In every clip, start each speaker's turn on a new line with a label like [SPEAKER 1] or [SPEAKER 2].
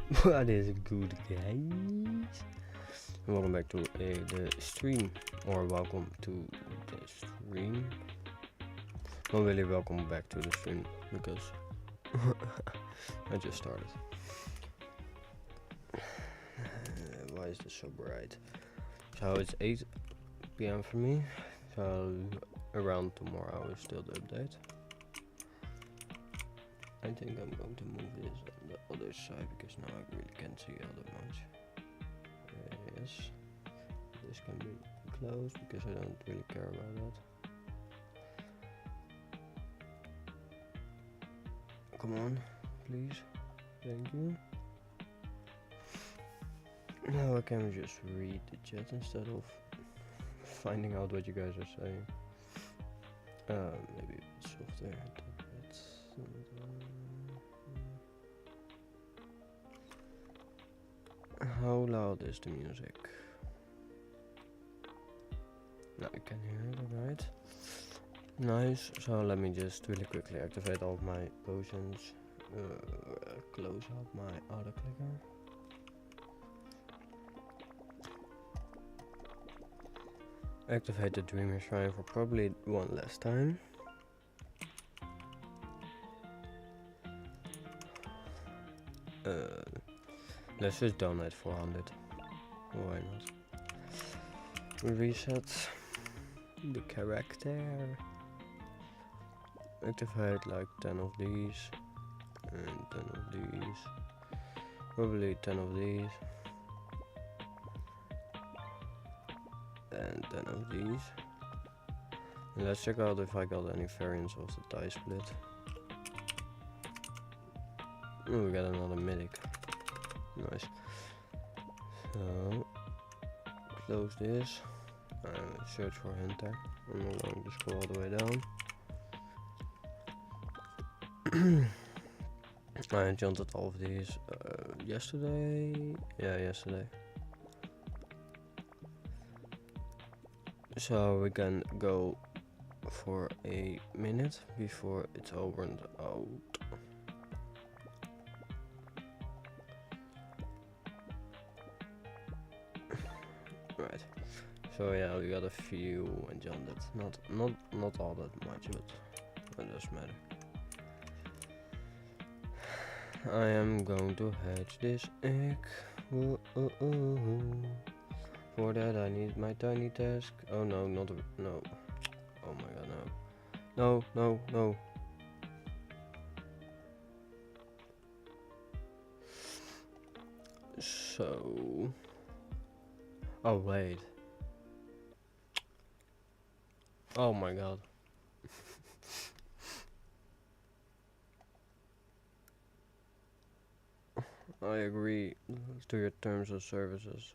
[SPEAKER 1] What is good, guys? Welcome back to the stream, or welcome to the stream. Not really welcome back to the stream because I just started. Why is this so bright? So it's 8 p.m. for me. So around tomorrow is still the update. I think I'm going to move this on the other side because now I really can't see all that much. Yes, this can be closed because I don't really care about that. Come on, please. Thank you. Now I can just read the chat instead of finding out what you guys are saying. Maybe it's softer. How loud is the music? Now you can hear it, alright? Nice. So let me just really quickly activate all of my potions. Close out my auto clicker. Activate the Dreamer Shrine for probably one last time. Let's just donate 400. Why not? Reset the character. Activate like 10 of these. And 10 of these. Probably 10 of these. And 10 of these. And let's check out if I got any variants of the die split. Oh, we got another mythic. Nice. So, close this. Search for Hunter. I'm not going to scroll all the way down. I enchanted all of these yesterday. Yeah, yesterday. So we can go for a minute before it's over and out. Right. So yeah, we got a few enchanted. Not all that much, but it doesn't matter. I am going to hatch this egg. Ooh, ooh, ooh. For that I need my tiny task. Oh no, not a, no. Oh my god, no. No. So... Oh wait. Oh my god. I agree to your terms of services.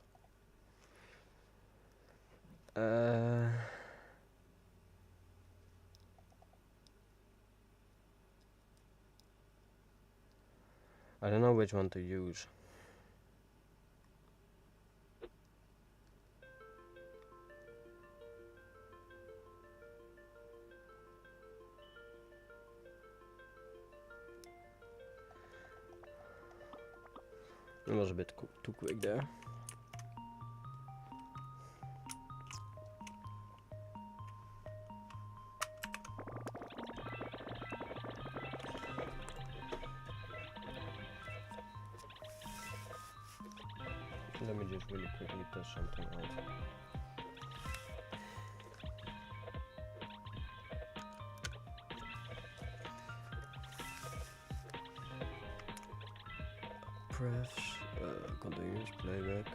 [SPEAKER 1] I don't know which one to use. It was a bit too quick there. Let me just really quickly test something out. Press continuous playback.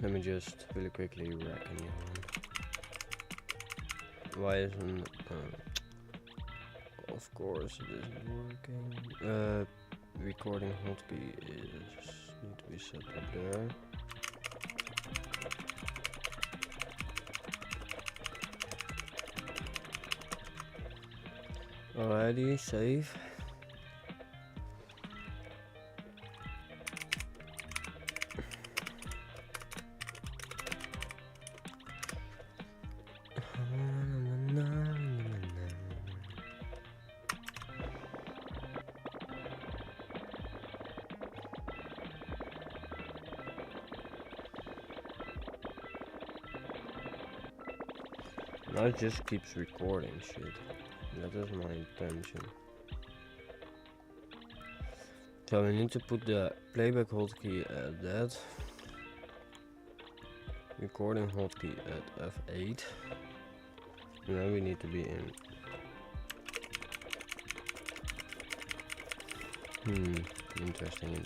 [SPEAKER 1] Let me just really quickly rack a new one. Why isn't of course it isn't working. Recording hotkey is need to be set up there. Alrighty, save. Now it just keeps recording shit. That is my intention. So we need to put the playback hotkey at that. Recording hotkey at F8. And then we need to be in. Interesting.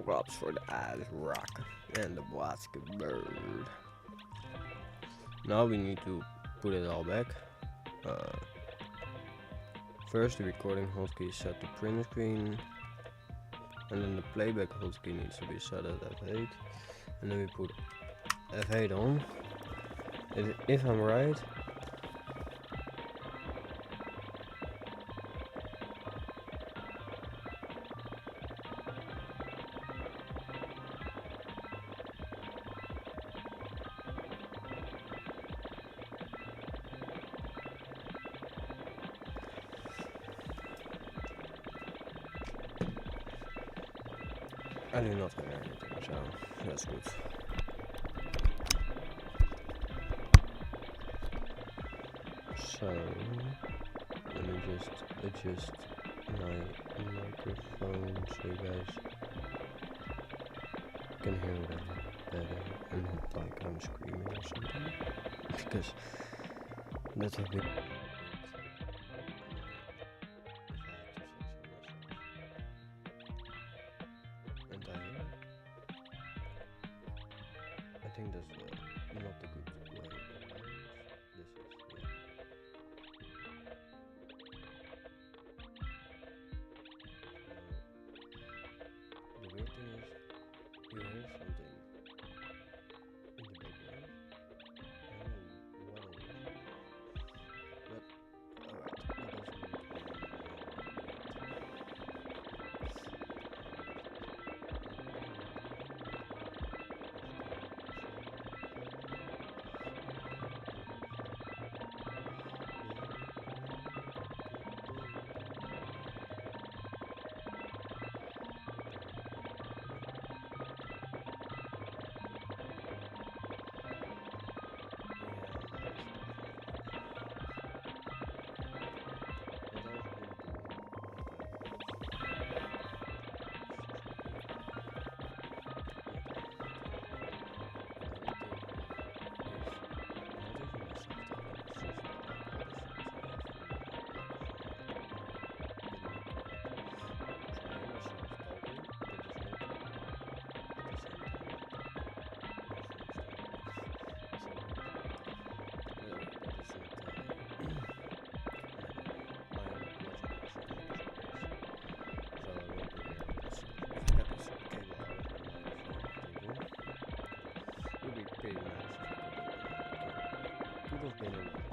[SPEAKER 1] Props for the eyes rock and the Blaska bird. Now we need to put it all back. First the recording hotkey is set to print screen, and then the playback hotkey needs to be set at F8, and then we put F8 on. If I'm right, I do not hear anything, so that's good. So let me just adjust my microphone so you guys can hear it better and not like I'm screaming or something, because that's a bit. I think that's not a good way. This is, the weird thing is, you hear something in the background. I don't know what it is, but alright, that doesn't need to be pretty nice if I could have been a long time.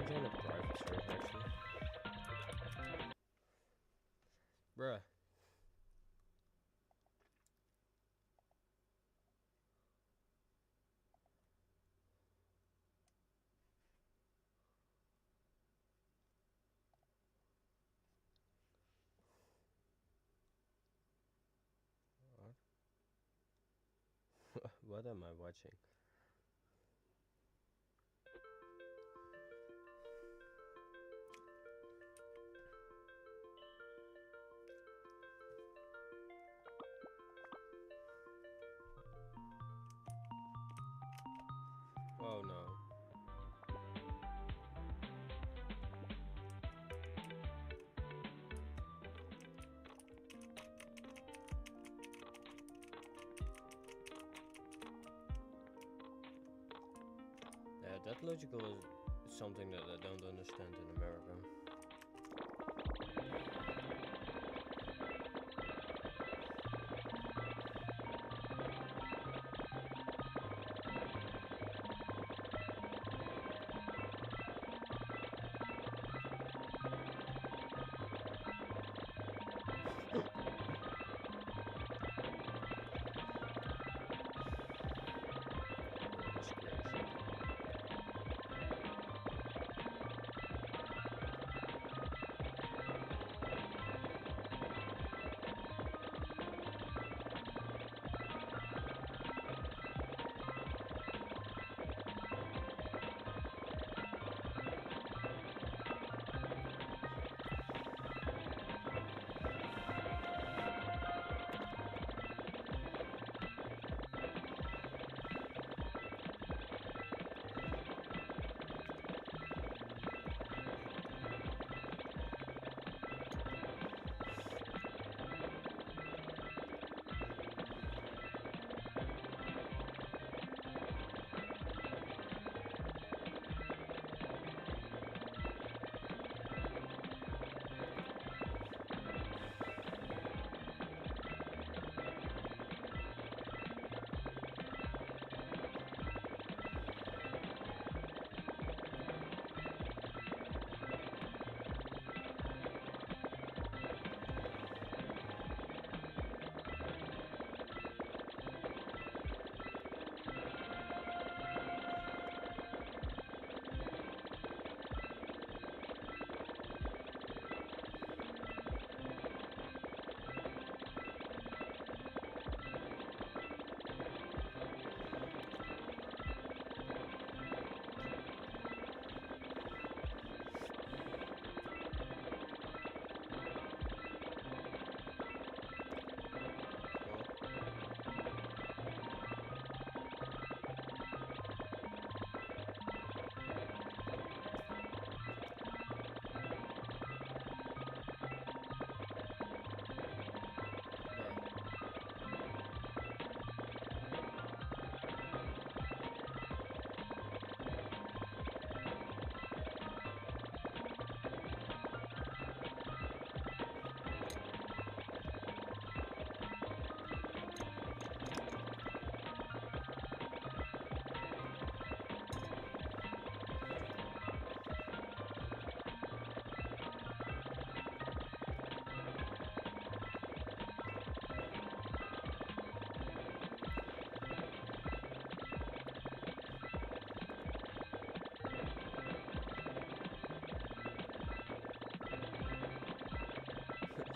[SPEAKER 1] join a private server actually. Bruh. What? What am I watching? Oh no. Yeah, that logical is something that I don't understand in America. Yeah, that's crazy.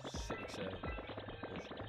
[SPEAKER 1] Six, seven. For sure.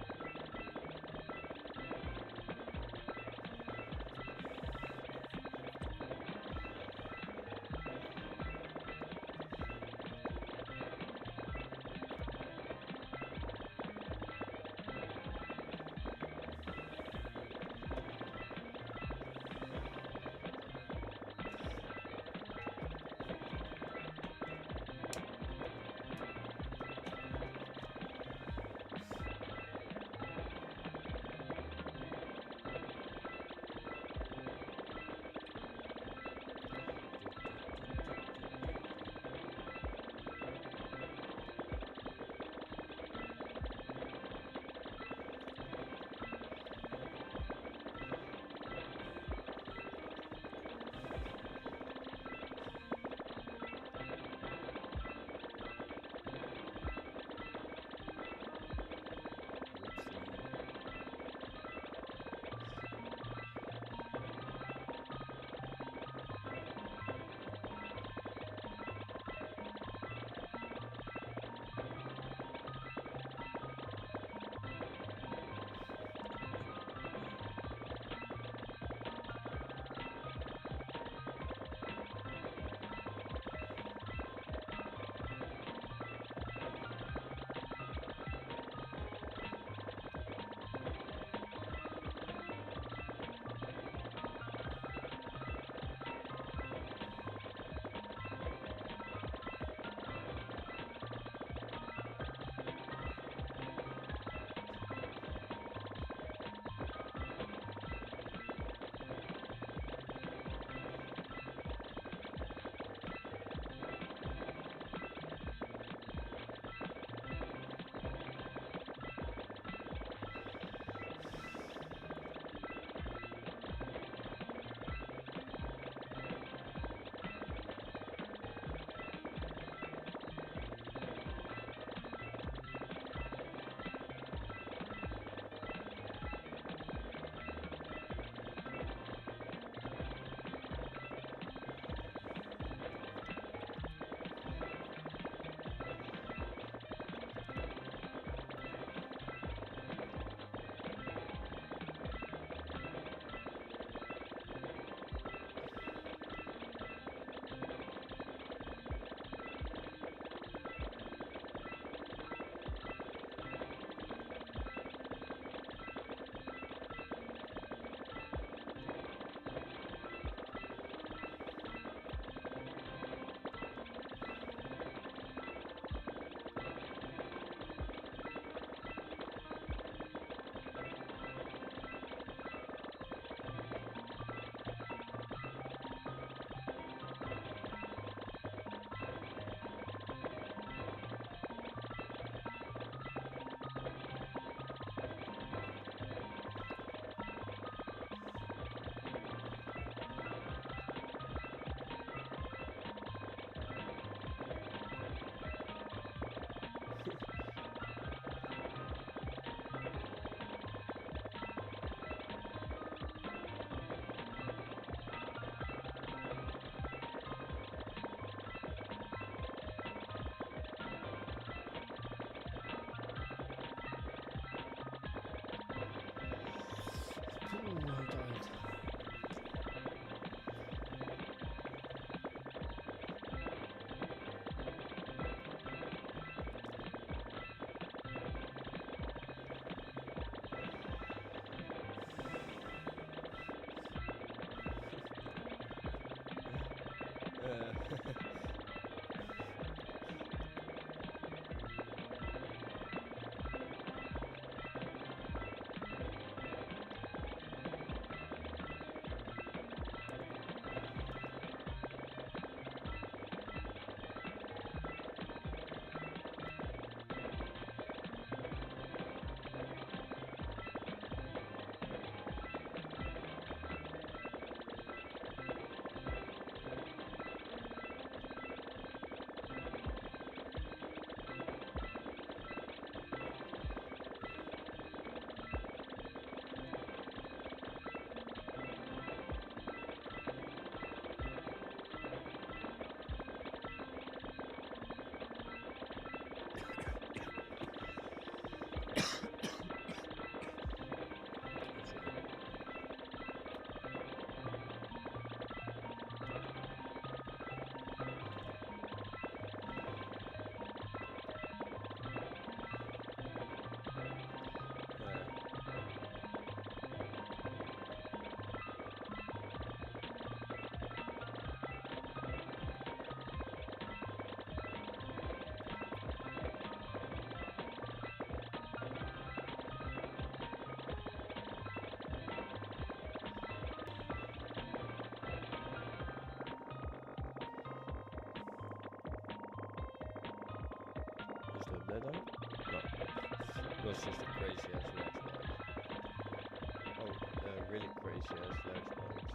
[SPEAKER 1] Is that dead end? No. It was just a crazy ass lag spike. Oh, really crazy ass lag spikes.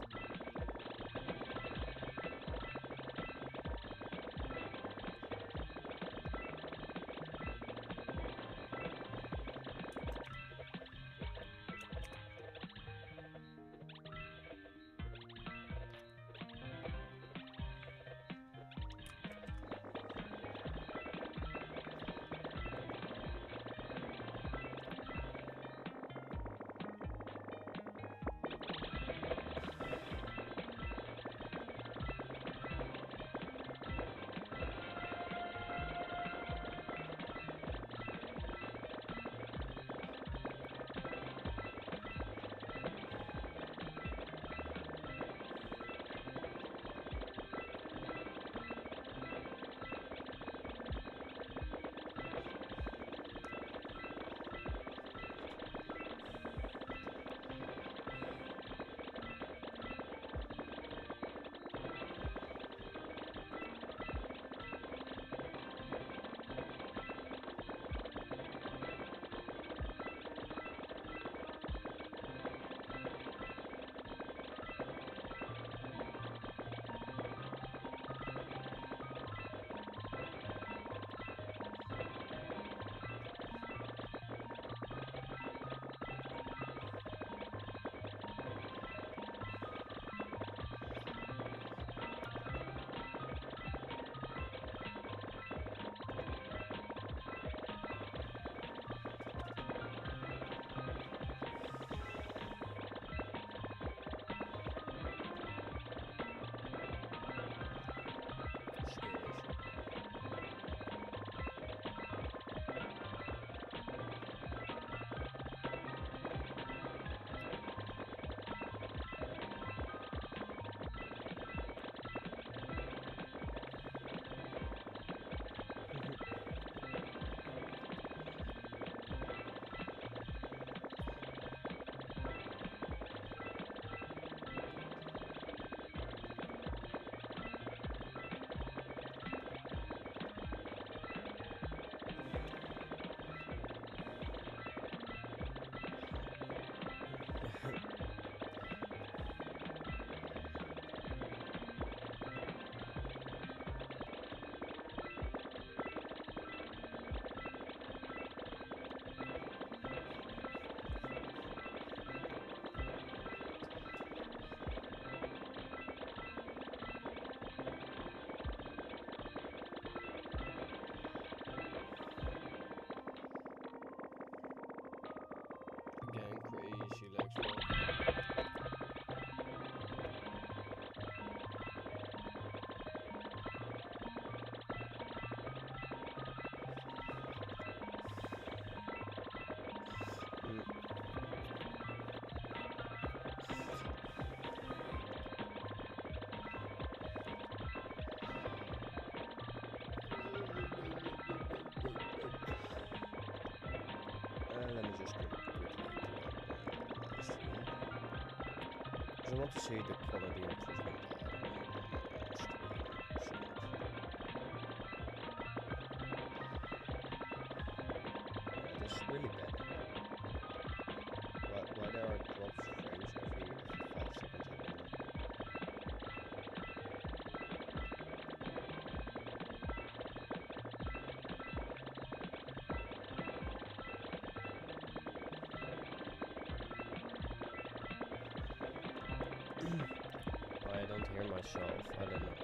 [SPEAKER 1] I want to see the quality improvement it is really bad. Why there are drops frames every 5 seconds, I don't know. I don't hear myself, I don't know.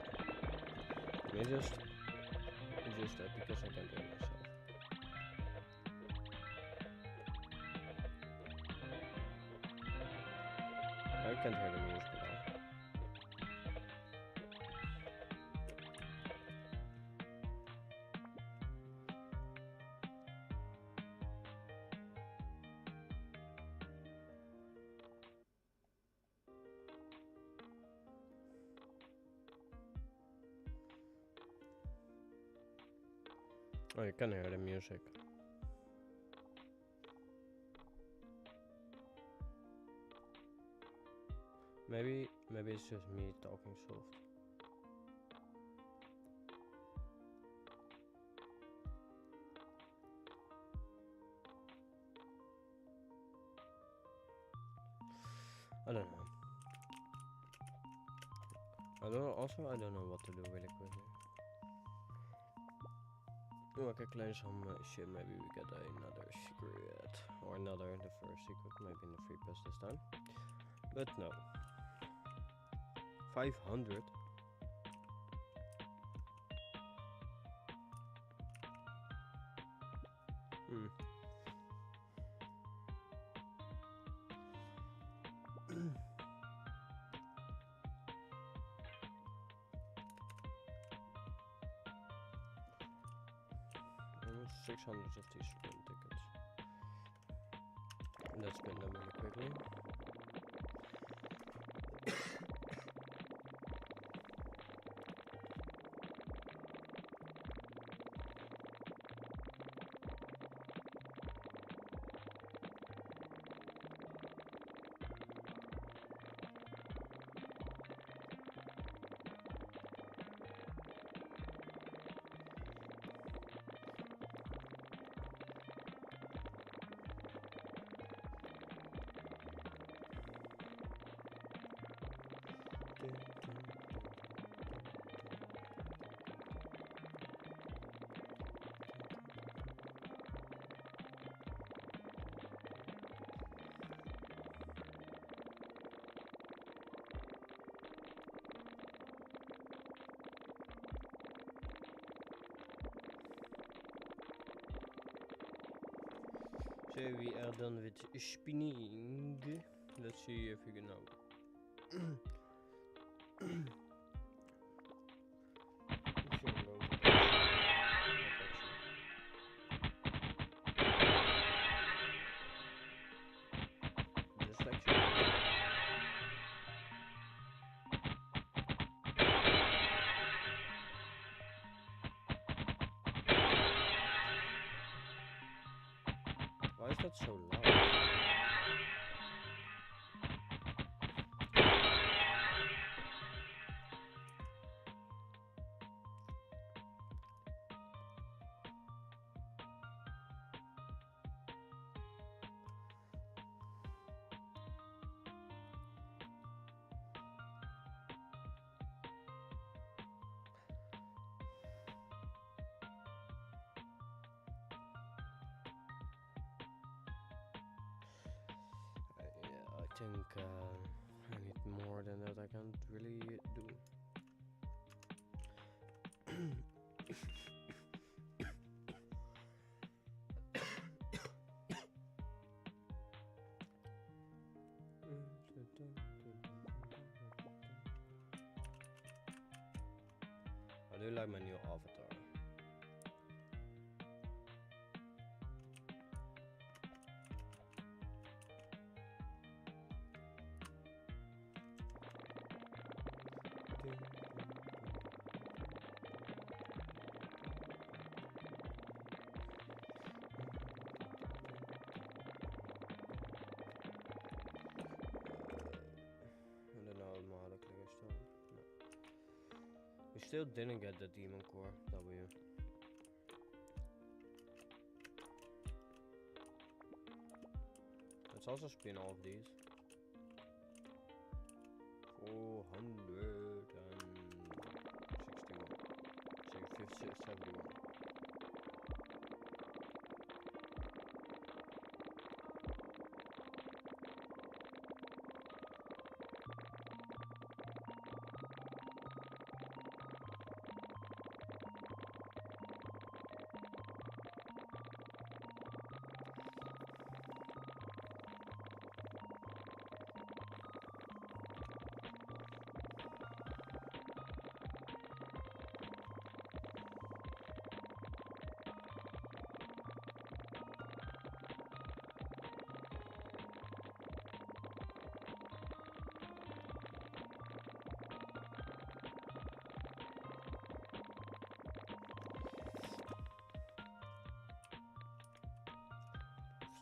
[SPEAKER 1] Maybe just that because I can't hear myself. I can't hear the music at all. Oh, you can hear the music. Maybe it's just me talking soft. I don't know. I don't know what to do really quickly. Oh, I can claim some shit. Maybe we get another secret or another the first secret, maybe in the free pass this time. But no. 500. Hmm. Almost 600 of these spin tickets. Let's spin them really quickly. So we are done with spinning. Let's see if we can now. Why is that so loud? I think I need more than that. I can't really do. I do like my new avatar. still didn't get the Demon Core W. Let's also spin all of these. 461. 71.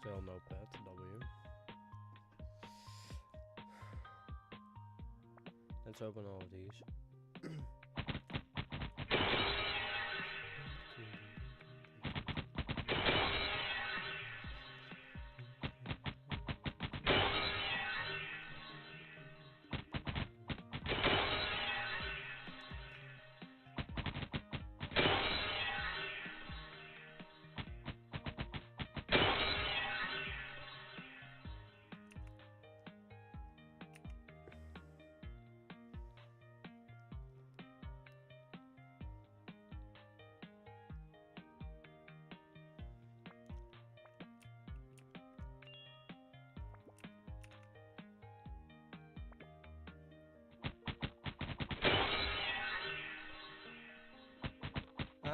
[SPEAKER 1] Still no pet W. Let's open all of these.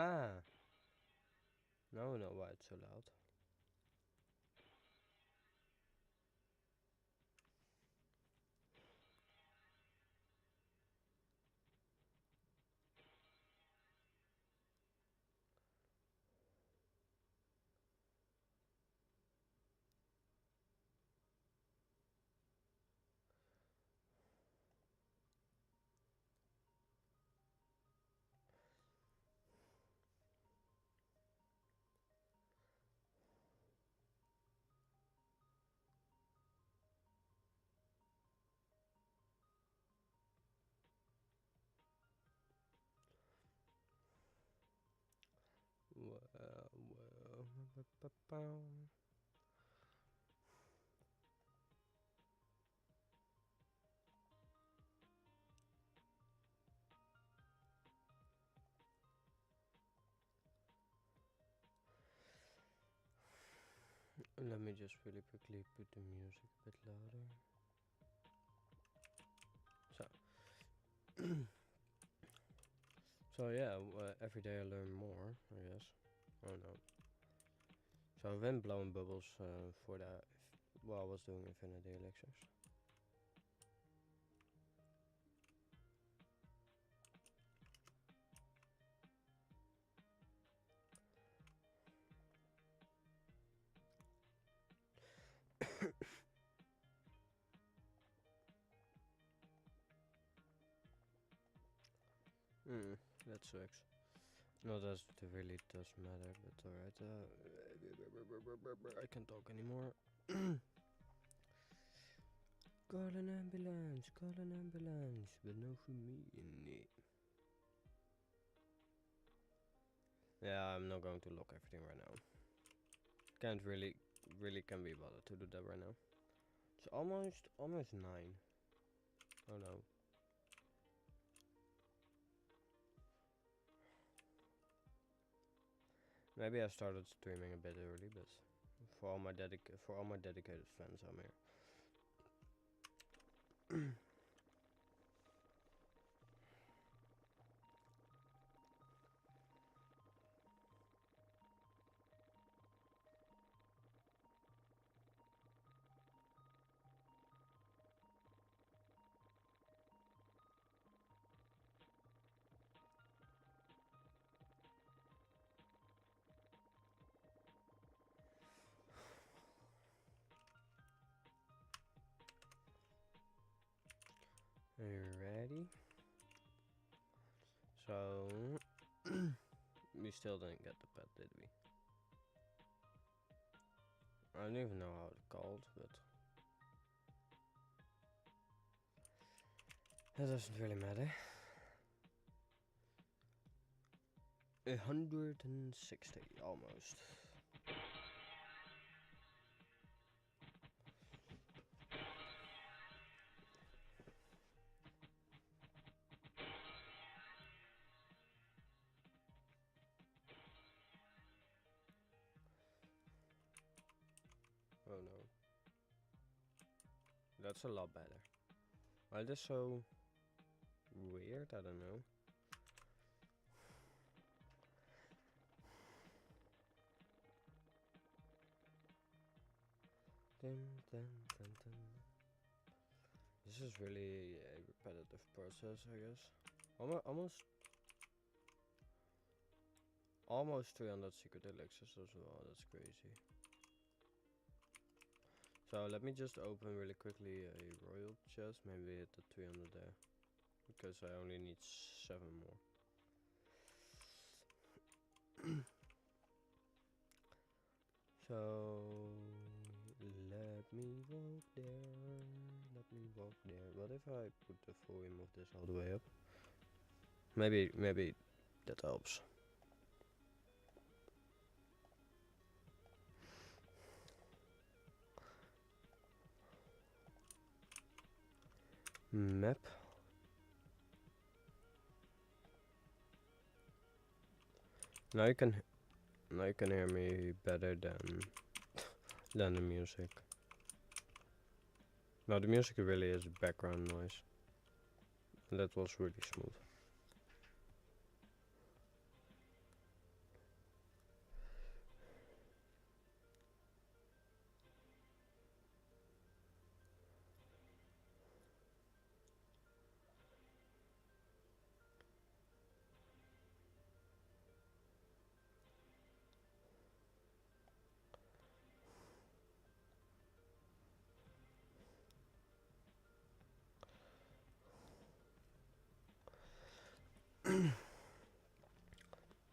[SPEAKER 1] Ah, now I know why it's so loud. Well. Let me just really quickly put the music a bit louder. So yeah, every day I learn more, I guess. Oh no. So I've been blowing bubbles for that while I was doing Infinity Elixirs. That sucks. No, that really does matter, but alright. I can't talk anymore. Call an ambulance, but no for me. Yeah, I'm not going to lock everything right now. Can't really can't be bothered to do that right now. It's almost 9. Oh no. Maybe I started streaming a bit early, but for all my dedicated fans, I'm here. So we still didn't get the pet, did we? I don't even know how it's called, but that doesn't really matter. 160 almost. Oh no. That's a lot better. Why is this so weird? I don't know. Dun, dun, dun, dun. This is really a repetitive process, I guess. Almost 300 secret elixirs as well. That's crazy. So let me just open really quickly a royal chest. Maybe hit the 300 there, because I only need 7 more. So let me walk there. Let me walk there. What if I put the volume of this all the way up? Maybe that helps. Map. Now you can hear me better than the music. Now the music really is background noise. And that was really smooth.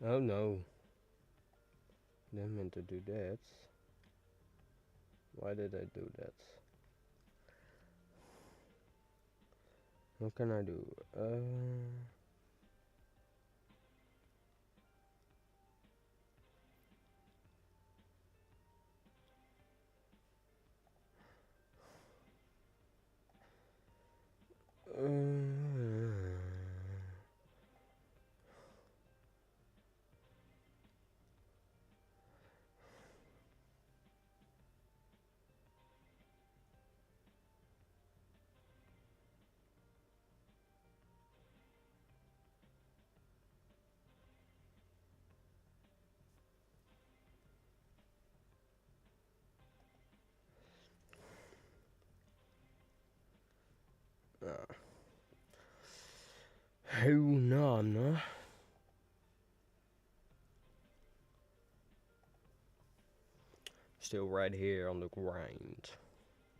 [SPEAKER 1] Oh no. Didn't mean to do that. Why did I do that? What can I do? Hoe no. Still right here on the grind.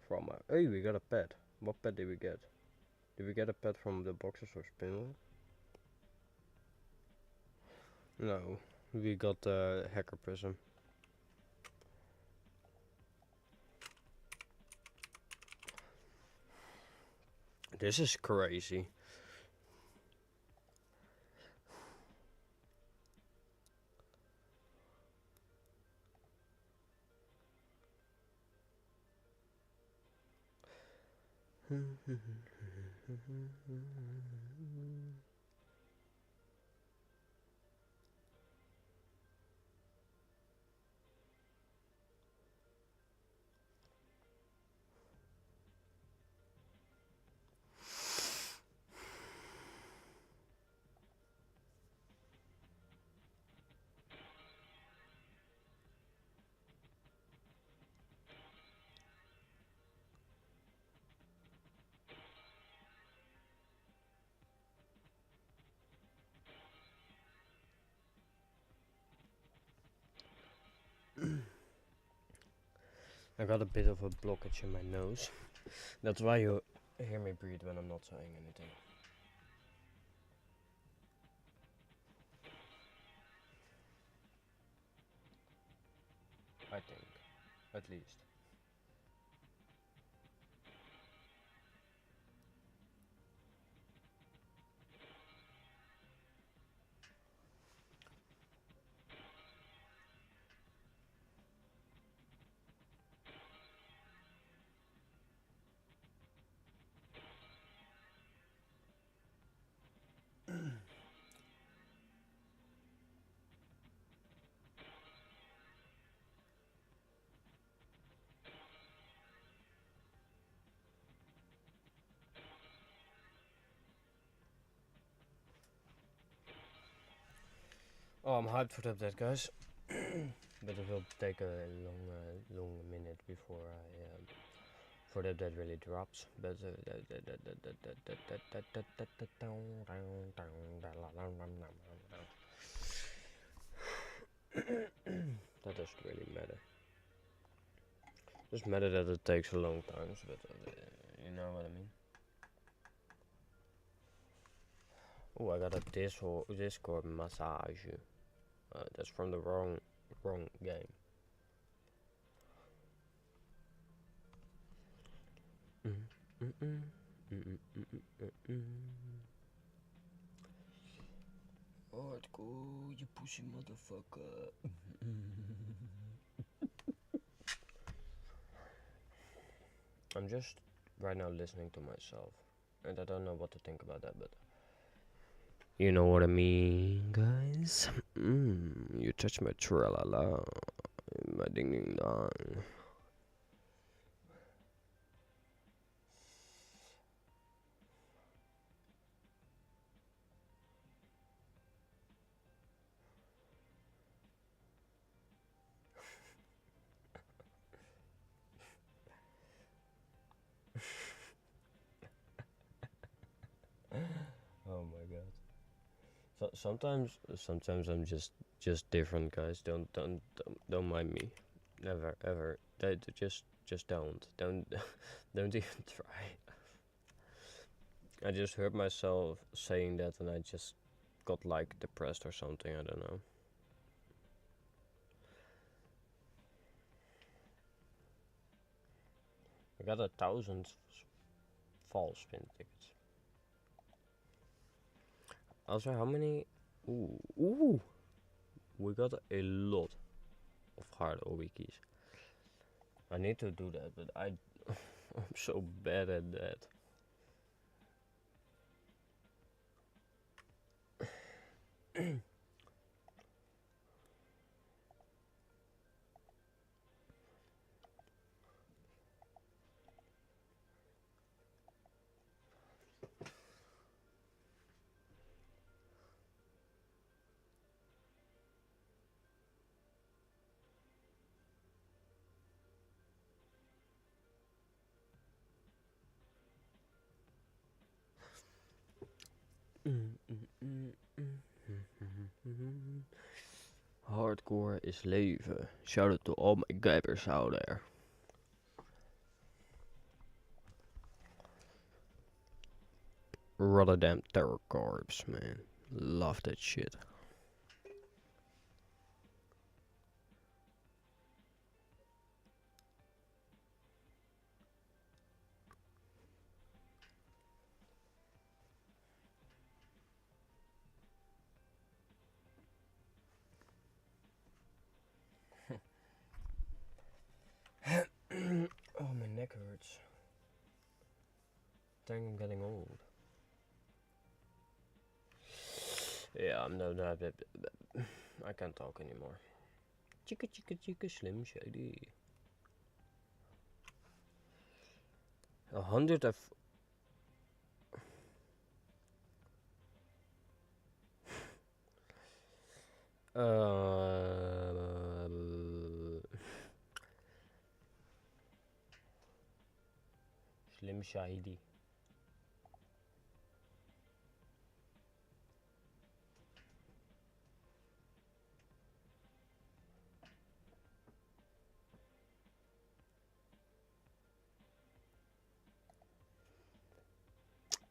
[SPEAKER 1] From hey, we got a pet. What pet did we get? Did we get a pet from the boxes or spindle? No, we got the hacker prism. This is crazy. I got a bit of a blockage in my nose. That's why you hear me breathe when I'm not saying anything. I think, at least. Oh, I'm hyped for the update, guys. But it will take a long minute before for the update really drops. But that doesn't really matter. It just matter that it takes a long time, but you know what I mean. Oh, I got a Discord massage. That's from the wrong game. Hardcore, you pussy motherfucker. I'm just right now listening to myself, and I don't know what to think about that, but you know what I mean, guys. You touch my tra-la-la, my ding-ding-dong. Oh my god. So sometimes I'm just different, guys. Don't mind me. Never ever. Just don't don't even try. I just heard myself saying that and I just got like depressed or something. I don't know. I got 1,000 false spin tickets. Also, how many? Ooh, we got a lot of hard wikis. I need to do that, but I'm so bad at that. Hardcore is leven. Shout out to all my gappers out there. Rotterdam Terror Corps, man. Love that shit. Oh, my neck hurts. I think I'm getting old. Yeah, I'm no, I can't talk anymore. Chicka chicka chicka Slim Shady. 100 of. Slim Shady.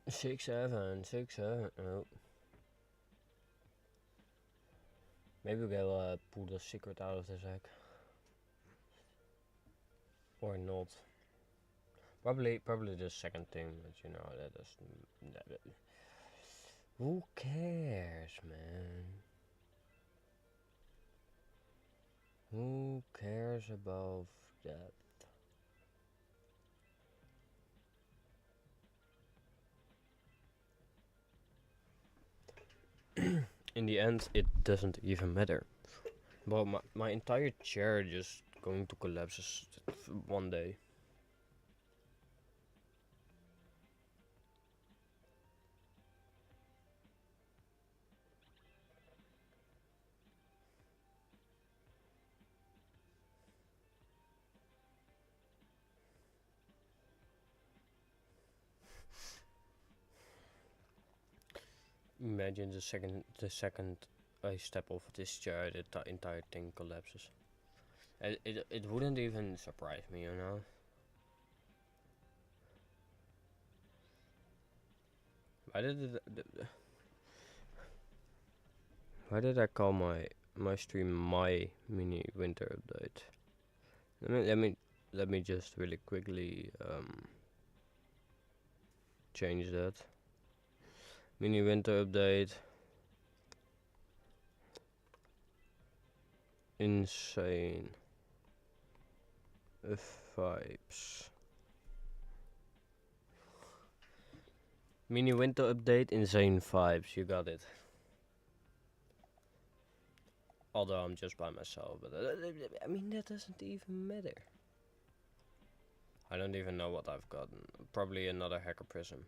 [SPEAKER 1] Six seven. Oh. Maybe we'll pull the secret out of this egg. or not. Probably the second thing, but you know that is. Who cares, man? Who cares about that? In the end, it doesn't even matter. Well, my entire chair just going to collapse one day. Imagine the second I step off this chair, the entire thing collapses. It wouldn't even surprise me, you know. Why did why did I call my stream my mini winter update? Let me just really quickly change that. Mini winter update. Insane vibes. Mini winter update, insane vibes. You got it. Although I'm just by myself, but I mean that doesn't even matter. I don't even know what I've gotten. Probably another hacker prism.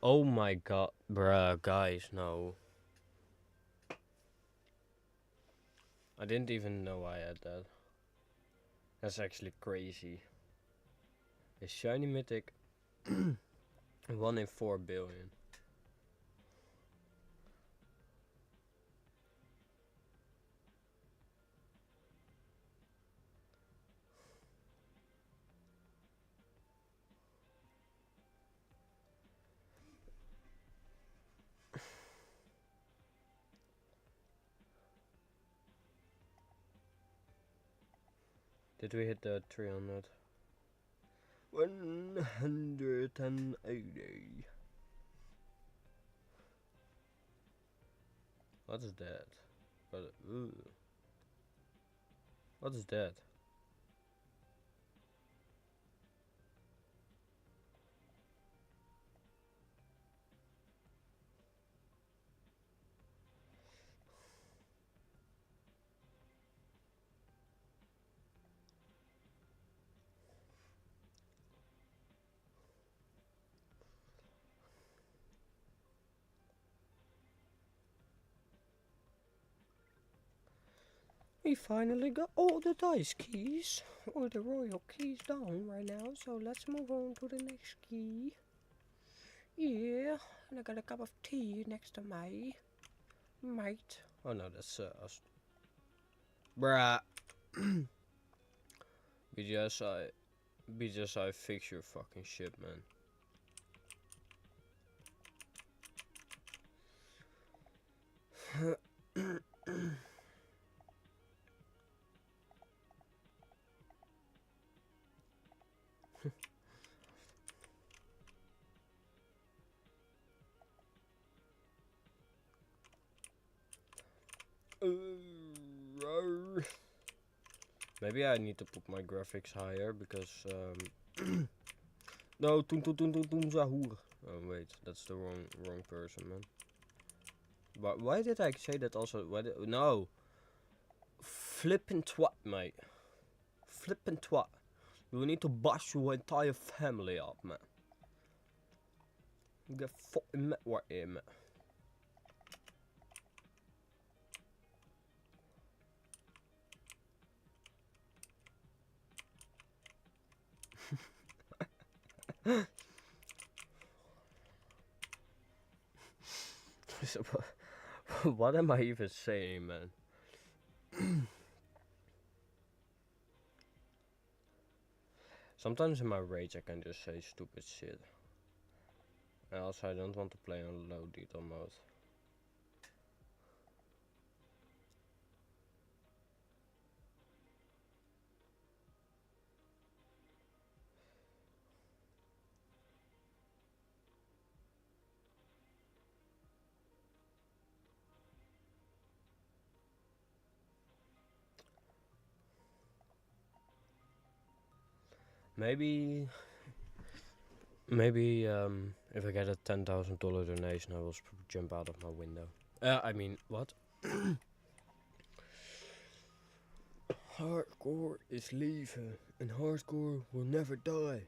[SPEAKER 1] Oh my god, bruh, guys, no. I didn't even know I had that. That's actually crazy. A shiny mythic 1 in 4 billion. Did we hit the 300? 180. What is that? What is that? We finally got all the dice keys, or the royal keys down right now, so let's move on to the next key. Yeah, and I got a cup of tea next to my mate. Oh no, that's us. Bruh. BGSI, fix your fucking shit, man. Maybe I need to put my graphics higher because no, Zahur. Oh wait, that's the wrong person, man. But why did I say that also? No, flippin' twat, mate. Flippin' twat. You need to bust your entire family up, man. You get fucking met right here, man. What am I even saying, man? Sometimes in my rage I can just say stupid shit. And also I don't want to play on low detail mode. Maybe if I get a $10,000 donation, I will jump out of my window. I mean, what? Hardcore is leven, and hardcore will never die.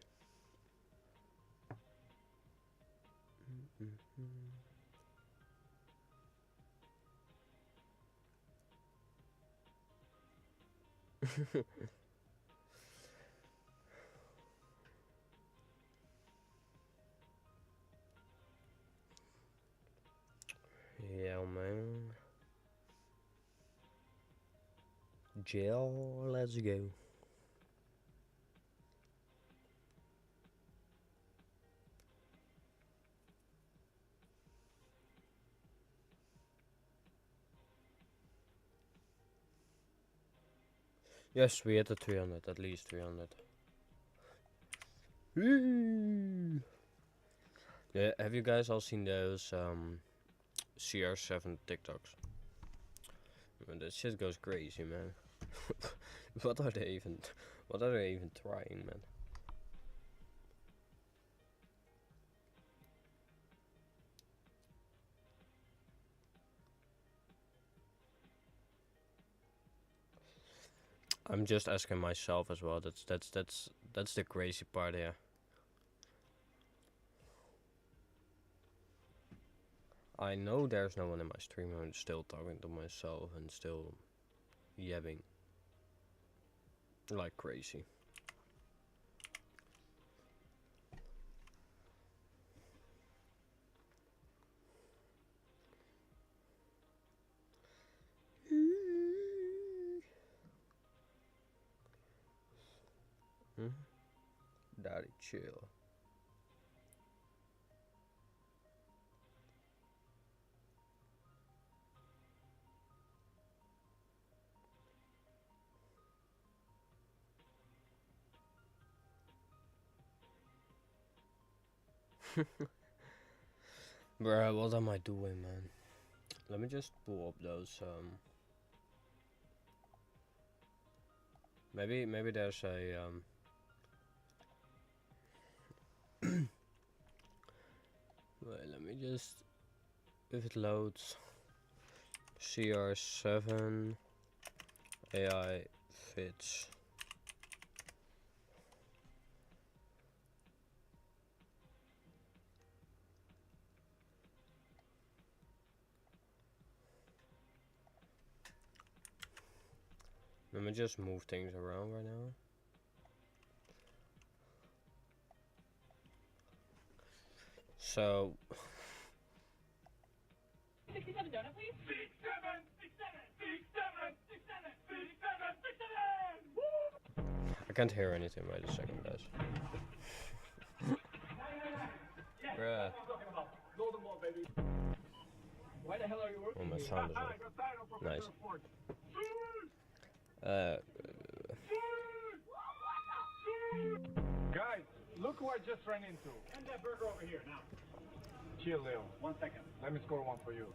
[SPEAKER 1] Yeah, man. Jill, let's go. Yes, we hit the 300, at least 300. Yeah, have you guys all seen those CR7 TikToks? Man, that shit goes crazy, man. What are they even trying, man? I'm just asking myself as well. That's the crazy part here. I know there's no one in my stream. I'm still talking to myself and still yabbing like crazy. Daddy, chill. Bruh, what am I doing, man? Let me just pull up those, maybe there's a, wait, let me just, if it loads, CR7, AI fits. Let me just move things around right now. So
[SPEAKER 2] 67 donut, please. 67, 67.
[SPEAKER 1] I can't hear anything. Wait a second, guys. Bruh.
[SPEAKER 2] Why the hell are you working?
[SPEAKER 1] Oh, my sound is off. Nice.
[SPEAKER 3] Guys, look who I just ran into.
[SPEAKER 2] Send that burger over here now.
[SPEAKER 3] Chill, Leo.
[SPEAKER 2] 1 second.
[SPEAKER 3] Let me score one for you.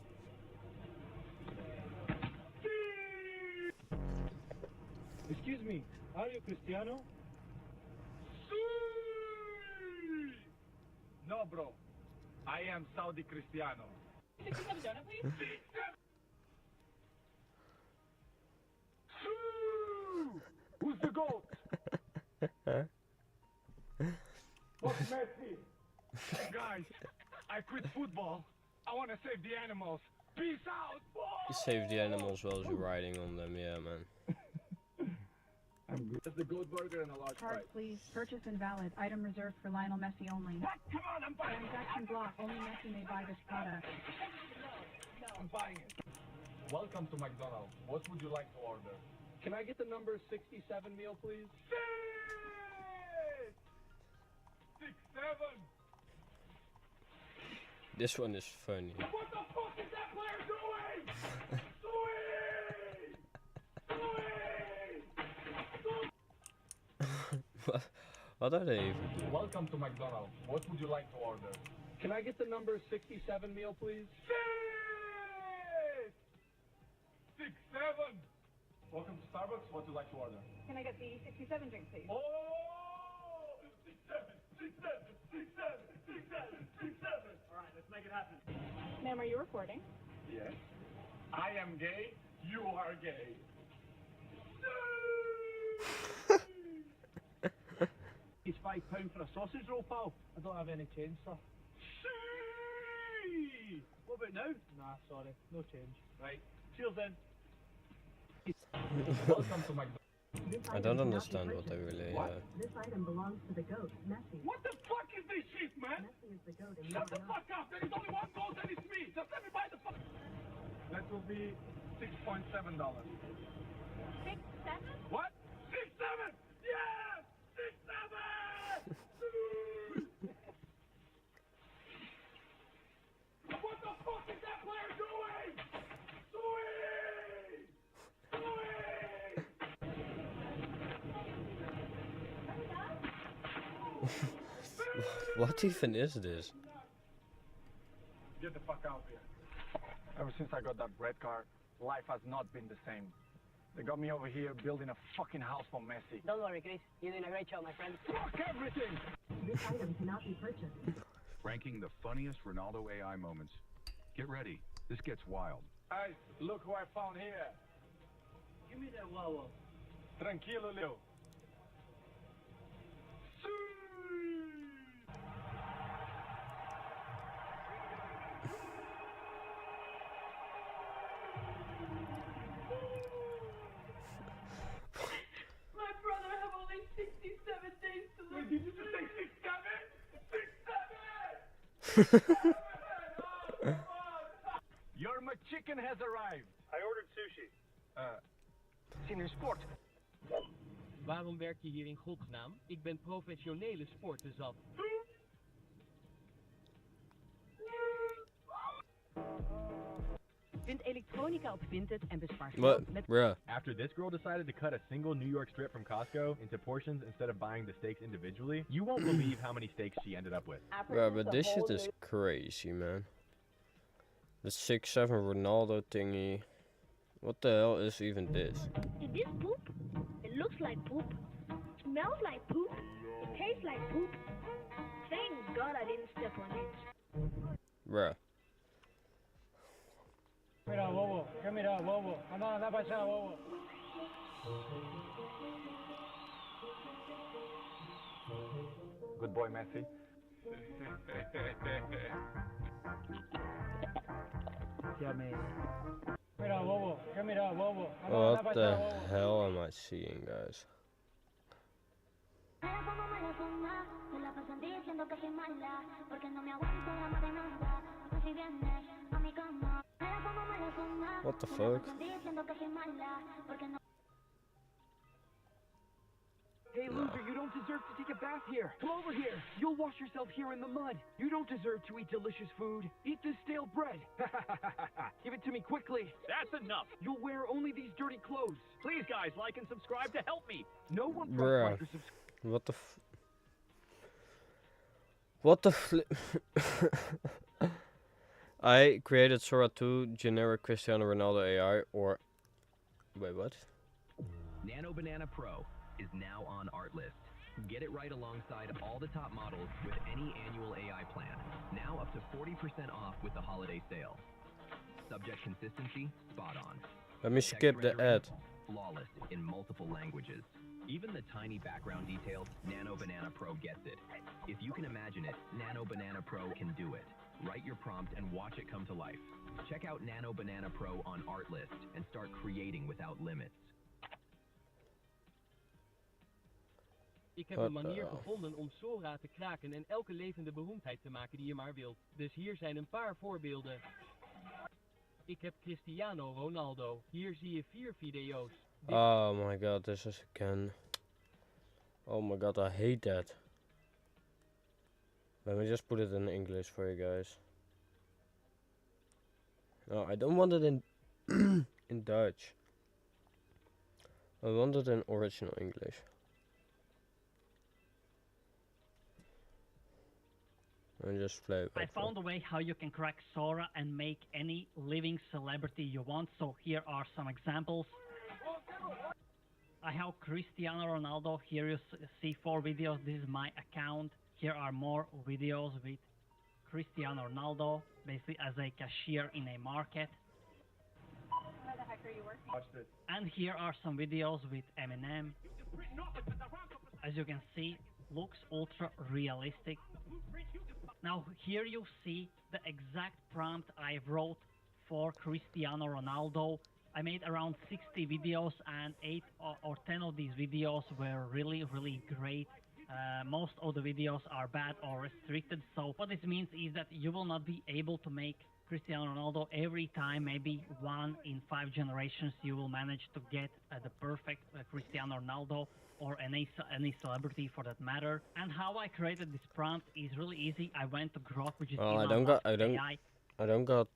[SPEAKER 2] Excuse me, are you Cristiano?
[SPEAKER 3] No, bro. I am Saudi Cristiano.
[SPEAKER 2] 67 donut, please.
[SPEAKER 3] Who's the GOAT? What's Messi? Guys, I quit football. I want to save the animals. Peace out, boys!
[SPEAKER 1] Save the animals while you're riding on them, yeah, man.
[SPEAKER 3] I'm good. Just the GOAT burger and a large
[SPEAKER 4] Card,
[SPEAKER 3] fries.
[SPEAKER 4] please. Purchase invalid. Item reserved for Lionel Messi only.
[SPEAKER 3] What? Come on, I'm buying it.
[SPEAKER 4] Transaction blocked. Only Messi may buy this product.
[SPEAKER 3] I'm buying it. Welcome to McDonald's. What would you like to order?
[SPEAKER 2] Can I get the number 67 meal, please?
[SPEAKER 3] Sit!
[SPEAKER 1] This one is funny.
[SPEAKER 3] What the fuck is that player doing?
[SPEAKER 1] What are they even doing?
[SPEAKER 3] Welcome to McDonald's. What would you like to order?
[SPEAKER 2] Can I get the number 67 meal, please?
[SPEAKER 3] 6-7. Welcome to Starbucks. What would you like to order?
[SPEAKER 4] Can I get the 67 drink, please?
[SPEAKER 3] Oh, 6-7, 6-7, 6-7, 6-7, 6-7.
[SPEAKER 2] All right, let's make it happen.
[SPEAKER 4] Ma'am, are you recording?
[SPEAKER 3] Yes. I am gay. You are gay.
[SPEAKER 2] It's £5 for a sausage roll, pal. I don't have any change, sir. What about now? Nah, sorry, no change. Right. Cheers then.
[SPEAKER 3] Welcome to McDonald's.
[SPEAKER 1] I don't understand what they really.
[SPEAKER 5] This item belongs to the goat, Messi.
[SPEAKER 3] What the fuck is this shit, man?
[SPEAKER 5] Messi is the goat and
[SPEAKER 3] Shut the
[SPEAKER 5] nobody else.
[SPEAKER 3] fuck up! There is only one goat and it's me! Just let me buy the fuck. That will be $6.7.
[SPEAKER 4] 6-7?
[SPEAKER 3] What? 6-7! Yes! 6-7! What the fuck is that player doing? Sweet! Sweet!
[SPEAKER 1] What even is this?
[SPEAKER 3] Get the fuck out of here. Ever since I got that bread car, life has not been the same. They got me over here building a fucking house for Messi.
[SPEAKER 6] Don't worry, Chris. You're doing a great job, my friend.
[SPEAKER 3] Fuck everything!
[SPEAKER 5] This item cannot be purchased.
[SPEAKER 7] Ranking the funniest Ronaldo AI moments. Get ready. This gets wild.
[SPEAKER 3] Guys, look who I found here.
[SPEAKER 2] Give me that Wawa.
[SPEAKER 3] Tranquilo, Leo.
[SPEAKER 4] My brother have only 67 days to live.
[SPEAKER 3] Did you just say 6-7? 6-7! Your McChicken has arrived.
[SPEAKER 2] I ordered sushi.
[SPEAKER 3] Senior Sport.
[SPEAKER 8] Waarom werk je hier in godsnaam? Ik ben professionele sporten zat.
[SPEAKER 6] Vind elektronica op Vinted en bespaar
[SPEAKER 1] What?
[SPEAKER 6] geld met
[SPEAKER 1] Bruh.
[SPEAKER 9] After this girl decided to cut a single New York strip from Costco into portions instead of buying the steaks individually, you won't believe how many steaks she ended up with.
[SPEAKER 1] Bruh, but this shit is crazy, man. The 6-7 Ronaldo thingy. What the hell is even this?
[SPEAKER 10] Is this poop? It looks like poop. Smells like poop. It tastes like poop. Thank God I didn't step on it.
[SPEAKER 1] Bruh.
[SPEAKER 2] Mira, bobo. ¿Qué mira, bobo? Anda, anda para allá, bobo.
[SPEAKER 3] Good boy, Messi.
[SPEAKER 2] Mira, bobo. ¿Qué mira, bobo? Anda, anda
[SPEAKER 1] What
[SPEAKER 2] para
[SPEAKER 1] the
[SPEAKER 2] allá, bobo.
[SPEAKER 1] hell am I seeing, guys? What the fuck?
[SPEAKER 11] Hey loser, you don't deserve to take a bath here. Come over here. You'll wash yourself here in the mud. You don't deserve to eat delicious food. Eat this stale bread. Give it to me quickly.
[SPEAKER 2] That's enough.
[SPEAKER 11] You'll wear only these dirty clothes.
[SPEAKER 2] Please, guys, like and subscribe to help me.
[SPEAKER 11] No one
[SPEAKER 1] Bruh.
[SPEAKER 11] pressed like or subscribe.
[SPEAKER 1] What the What the flip? I created Sora 2 generic Cristiano Ronaldo AI or... Wait, what?
[SPEAKER 12] Nano Banana Pro is now on Artlist. Get it right alongside all the top models with any annual AI plan. Now up to 40% off with the holiday sale. Subject consistency, spot on.
[SPEAKER 1] Let me skip the ad.
[SPEAKER 12] Flawless in multiple languages. Even the tiny background details, Nano Banana Pro gets it. If you can imagine it, Nano Banana Pro can do it. Write your prompt and watch it come to life. Check out Nano Banana Pro on Artlist and start creating without limits.
[SPEAKER 8] Ik heb een manier gevonden om Sora te kraken en elke levende beroemdheid te maken die je maar wilt. Dus hier zijn een paar voorbeelden. Ik heb Cristiano Ronaldo. Hier zie je 4 video's.
[SPEAKER 1] Oh my god, this is again. Oh my god, I hate that. Let me just put it in English for you guys. No, I don't want it in in Dutch. I want it in original English. And just play it.
[SPEAKER 13] I found a way how you can crack Sora and make any living celebrity you want. So here are some examples. I have Cristiano Ronaldo. Here you see 4 videos. This is my account. Here are more videos with Cristiano Ronaldo, basically as a cashier in a market.
[SPEAKER 4] Where the heck are you working?
[SPEAKER 3] Watch this.
[SPEAKER 13] And here are some videos with Eminem. As you can see, looks ultra realistic. Now here you see the exact prompt I wrote for Cristiano Ronaldo. I made around 60 videos and 8 or 10 of these videos were really great. Most of the videos are bad or restricted, so what this means is that you will not be able to make Cristiano Ronaldo every time. Maybe 1 in 5 generations you will manage to get the perfect Cristiano Ronaldo or any celebrity for that matter. And how I created this prompt is really easy. I went to Grok, which is
[SPEAKER 1] Well,
[SPEAKER 13] AI.
[SPEAKER 1] I don't got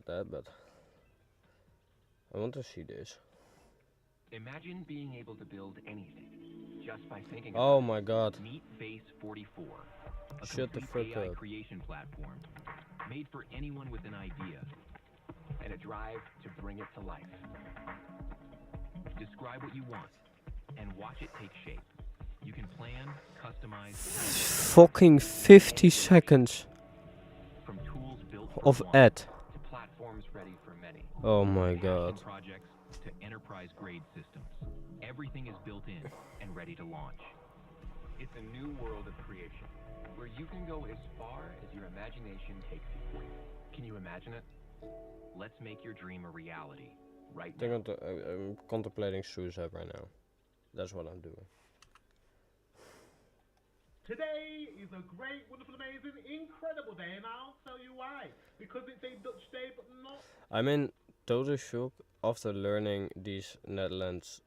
[SPEAKER 1] that, but I want to see this.
[SPEAKER 12] Imagine being able to build anything just by thinking
[SPEAKER 1] Oh
[SPEAKER 12] about
[SPEAKER 1] my god.
[SPEAKER 12] Meet Base 44, a
[SPEAKER 1] Shut the
[SPEAKER 12] complete
[SPEAKER 1] fuck
[SPEAKER 12] AI
[SPEAKER 1] up.
[SPEAKER 12] creation platform made for anyone with an idea and a drive to bring it to life. Describe what you want and watch it take shape. You can plan, customize,
[SPEAKER 1] Fucking 50 seconds
[SPEAKER 12] from tools built for
[SPEAKER 1] of
[SPEAKER 12] one
[SPEAKER 1] ad.
[SPEAKER 12] to platforms ready for many.
[SPEAKER 1] Oh my
[SPEAKER 12] Passion
[SPEAKER 1] god.
[SPEAKER 12] projects to enterprise grade systems. Everything is built in and ready to launch. It's a new world of creation where you can go as far as your imagination takes you. Can you imagine it? Let's make your dream a reality right now.
[SPEAKER 1] I'm contemplating suicide right now. That's what I'm doing.
[SPEAKER 2] Today is a great, wonderful, amazing, incredible day, and I'll tell you why. Because it's a Dutch day, but not.
[SPEAKER 1] I'm in total shock after learning these Netherlands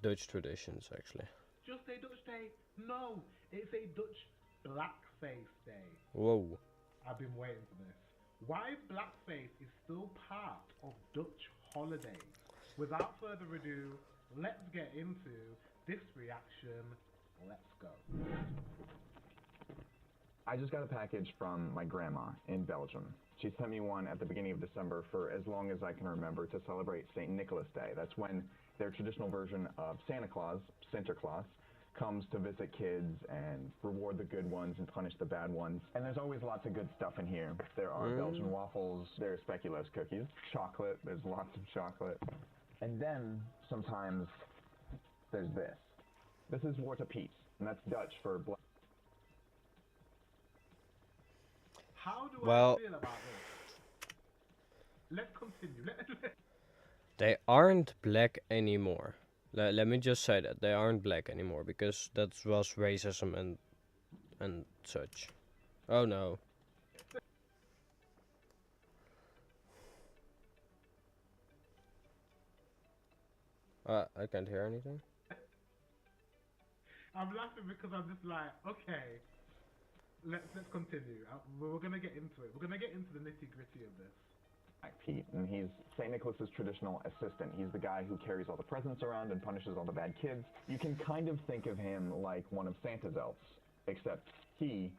[SPEAKER 1] Dutch traditions actually.
[SPEAKER 2] Just a Dutch day. No, it's a Dutch blackface day.
[SPEAKER 1] Whoa.
[SPEAKER 2] I've been waiting for this. Why blackface is still part of Dutch holidays. Without further ado, let's get into this reaction. Let's go.
[SPEAKER 3] I just got a package from my grandma in Belgium. She sent me one at the beginning of December for as long as I can remember to celebrate St. Nicholas Day. That's when their traditional version of Santa Claus, Sinterklaas, comes to visit kids and reward the good ones and punish the bad ones. And there's always lots of good stuff in here. There are Belgian waffles, there are speculoos cookies, chocolate, there's lots of chocolate. And then sometimes there's this. This is Zwarte Piet, and that's Dutch for black.
[SPEAKER 2] How do
[SPEAKER 1] Well,
[SPEAKER 2] I feel about this? Let's continue.
[SPEAKER 1] they aren't black anymore. Let me just say that they aren't black anymore because that was racism and such. Oh no. I can't hear anything.
[SPEAKER 2] I'm laughing because I'm just like, okay, let's continue. We're gonna get into it. We're gonna get into the nitty gritty of this.
[SPEAKER 3] Black Pete, and he's St. Nicholas's traditional assistant. He's the guy who carries all the presents around and punishes all the bad kids. You can kind of think of him like one of Santa's elves, except he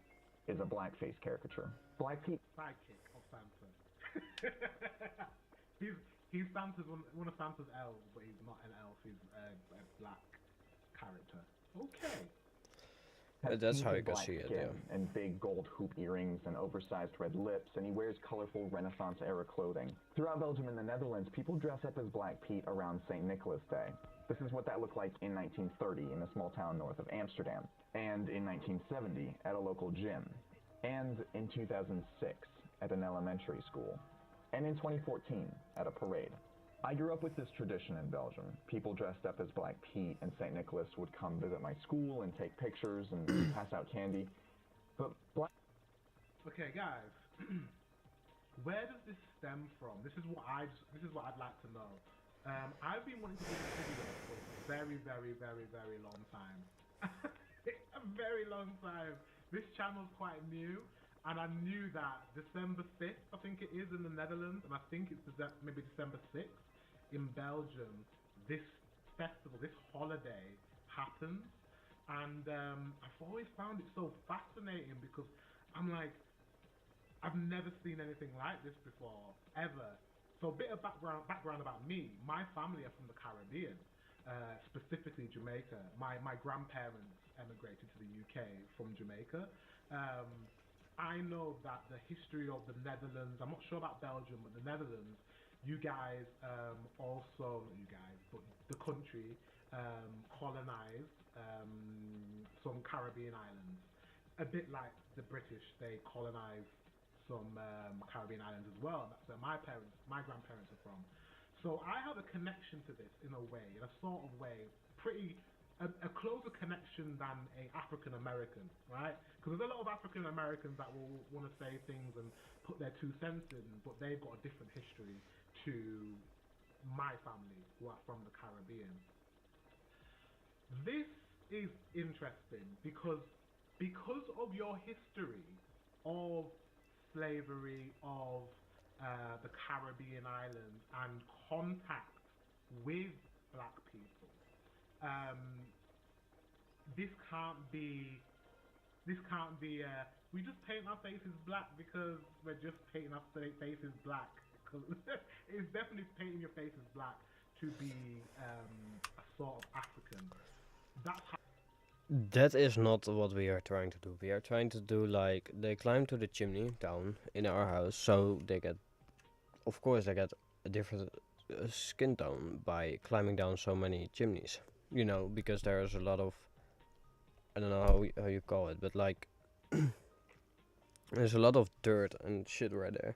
[SPEAKER 3] is a blackface caricature. Black Pete.
[SPEAKER 2] Sidekick of Santa. he's Santa's one of Santa's elves, but he's not an elf. He's a black character. Okay.
[SPEAKER 1] That's how you can
[SPEAKER 3] Black
[SPEAKER 1] see it,
[SPEAKER 3] skin
[SPEAKER 1] yeah.
[SPEAKER 3] And big gold hoop earrings and oversized red lips, and he wears colorful Renaissance-era clothing. Throughout Belgium and the Netherlands, people dress up as Black Pete around St. Nicholas Day. This is what that looked like in 1930 in a small town north of Amsterdam, and in 1970 at a local gym, and in 2006 at an elementary school, and in 2014 at a parade. I grew up with this tradition in Belgium. People dressed up as Black Pete and St. Nicholas would come visit my school and take pictures and pass out candy. But
[SPEAKER 2] Okay, guys. Where does this stem from? This is what I'd like to know. I've been wanting to do this video for a very long time. A very long time. This channel's quite new, and I knew that December 5th, I think it is, in the Netherlands, and I think it's maybe December 6th in Belgium, this festival, this holiday happens. And I've always found it so fascinating because I'm like, I've never seen anything like this before, ever. So a bit of background about me. My family are from the Caribbean, specifically Jamaica. My grandparents emigrated to the UK from Jamaica. I know that the history of the Netherlands, I'm not sure about Belgium, but the Netherlands, you guys also, not you guys, but the country colonized some Caribbean islands. A bit like the British, they colonized some Caribbean islands as well. That's where my grandparents are from. So I have a connection to this in a way, in a sort of way, a closer connection than a African American, right? Because there's a lot of African Americans that will want to say things and put their 2 cents in, but they've got a different history to my family who are from the Caribbean. This is interesting because of your history of slavery, of the Caribbean islands, and contact with black people. This can't be we just paint our faces black because we're just painting our faces black. It's definitely painting your faces black to be a sort of African. That's how.
[SPEAKER 1] That is not what we are trying to do. We are trying to do like, they climb to the chimney down in our house, so they get, of course they get a different skin tone by climbing down so many chimneys. You know, because there's a lot of, I don't know how you call it, but like, there's a lot of dirt and shit right there.